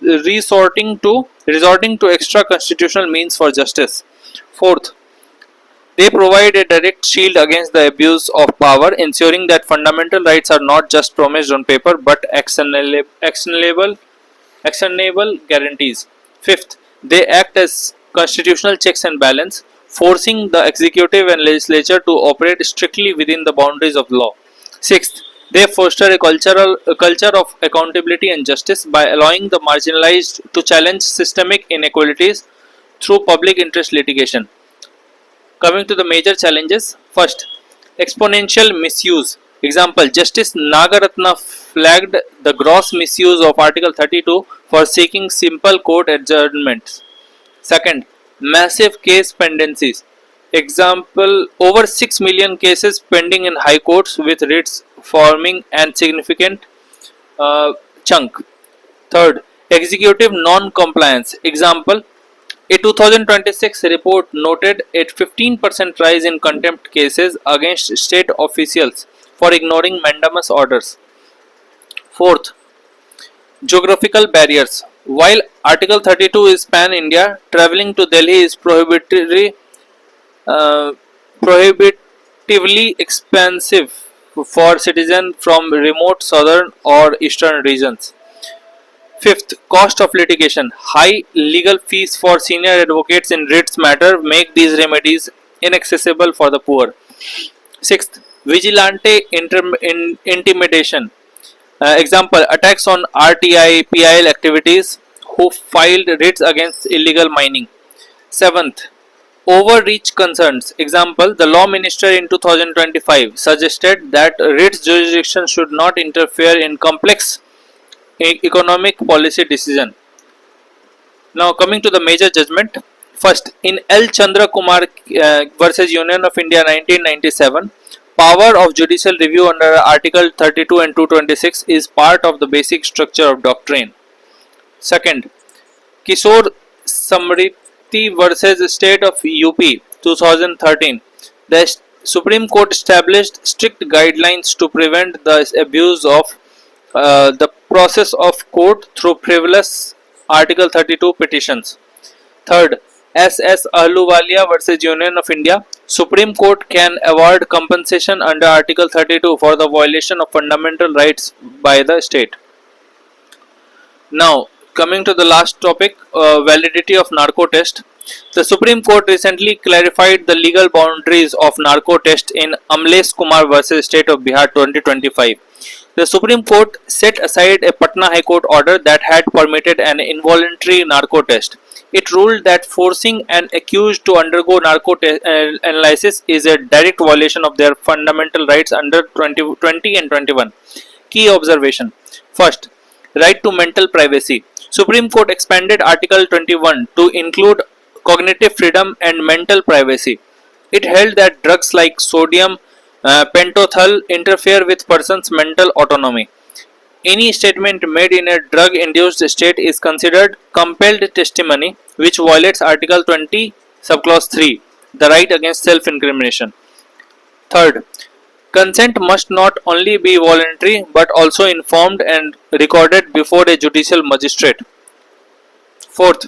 resorting to extra constitutional means for justice. Fourth, they provide a direct shield against the abuse of power, ensuring that fundamental rights are not just promised on paper but actionable guarantees. Fifth, they act as constitutional checks and balance, forcing the executive and legislature to operate strictly within the boundaries of law. Sixth, They foster a culture of accountability and justice by allowing the marginalized to challenge systemic inequalities through public interest litigation. Coming to the major challenges, first, exponential misuse. Example, Justice Nagaratna flagged the gross misuse of Article 32 for seeking simple court adjournments. Second, massive case pendencies. Example, over 6 million cases pending in high courts with writs forming an significant chunk. Third, executive non-compliance. Example, a 2026 report noted a 15% rise in contempt cases against state officials for ignoring mandamus orders. Fourth, geographical barriers. While Article 32 is pan-India, traveling to Delhi is uh, prohibitively expensive for citizens from remote southern or eastern regions. Fifth, cost of litigation. High legal fees for senior advocates in writs matter make these remedies inaccessible for the poor. Sixth, vigilante intimidation. Example, attacks on RTI PIL activities who filed writs against illegal mining. Seventh, overreach concerns. Example, the law minister in 2025 suggested that writs jurisdiction should not interfere in complex economic policy decision. Now coming to the major judgment. First, in L. Chandra Kumar versus Union of India 1997, power of judicial review under Article 32 and 226 is part of the basic structure of doctrine. Second, Kishore Samriti versus State of UP 2013, the Supreme Court established strict guidelines to prevent the abuse of the process of court through frivolous Article 32 petitions. Third, S.S. Ahluwalia versus Union of India, Supreme Court can award compensation under Article 32 for the violation of fundamental rights by the state. Now, coming to the last topic, validity of narco test. The Supreme Court recently clarified the legal boundaries of narco test in Amlesh Kumar versus State of Bihar 2025. The Supreme Court set aside a Patna High Court order that had permitted an involuntary narco test. It ruled that forcing an accused to undergo narco analysis is a direct violation of their fundamental rights under 20 and 21. Key observation. First, right to mental privacy. Supreme Court expanded Article 21 to include cognitive freedom and mental privacy. It held that drugs like sodium pentothal interfere with person's mental autonomy. Any statement made in a drug-induced state is considered compelled testimony, which violates Article 20, subclause 3, the right against self-incrimination. Third, consent must not only be voluntary but also informed and recorded before a judicial magistrate. Fourth,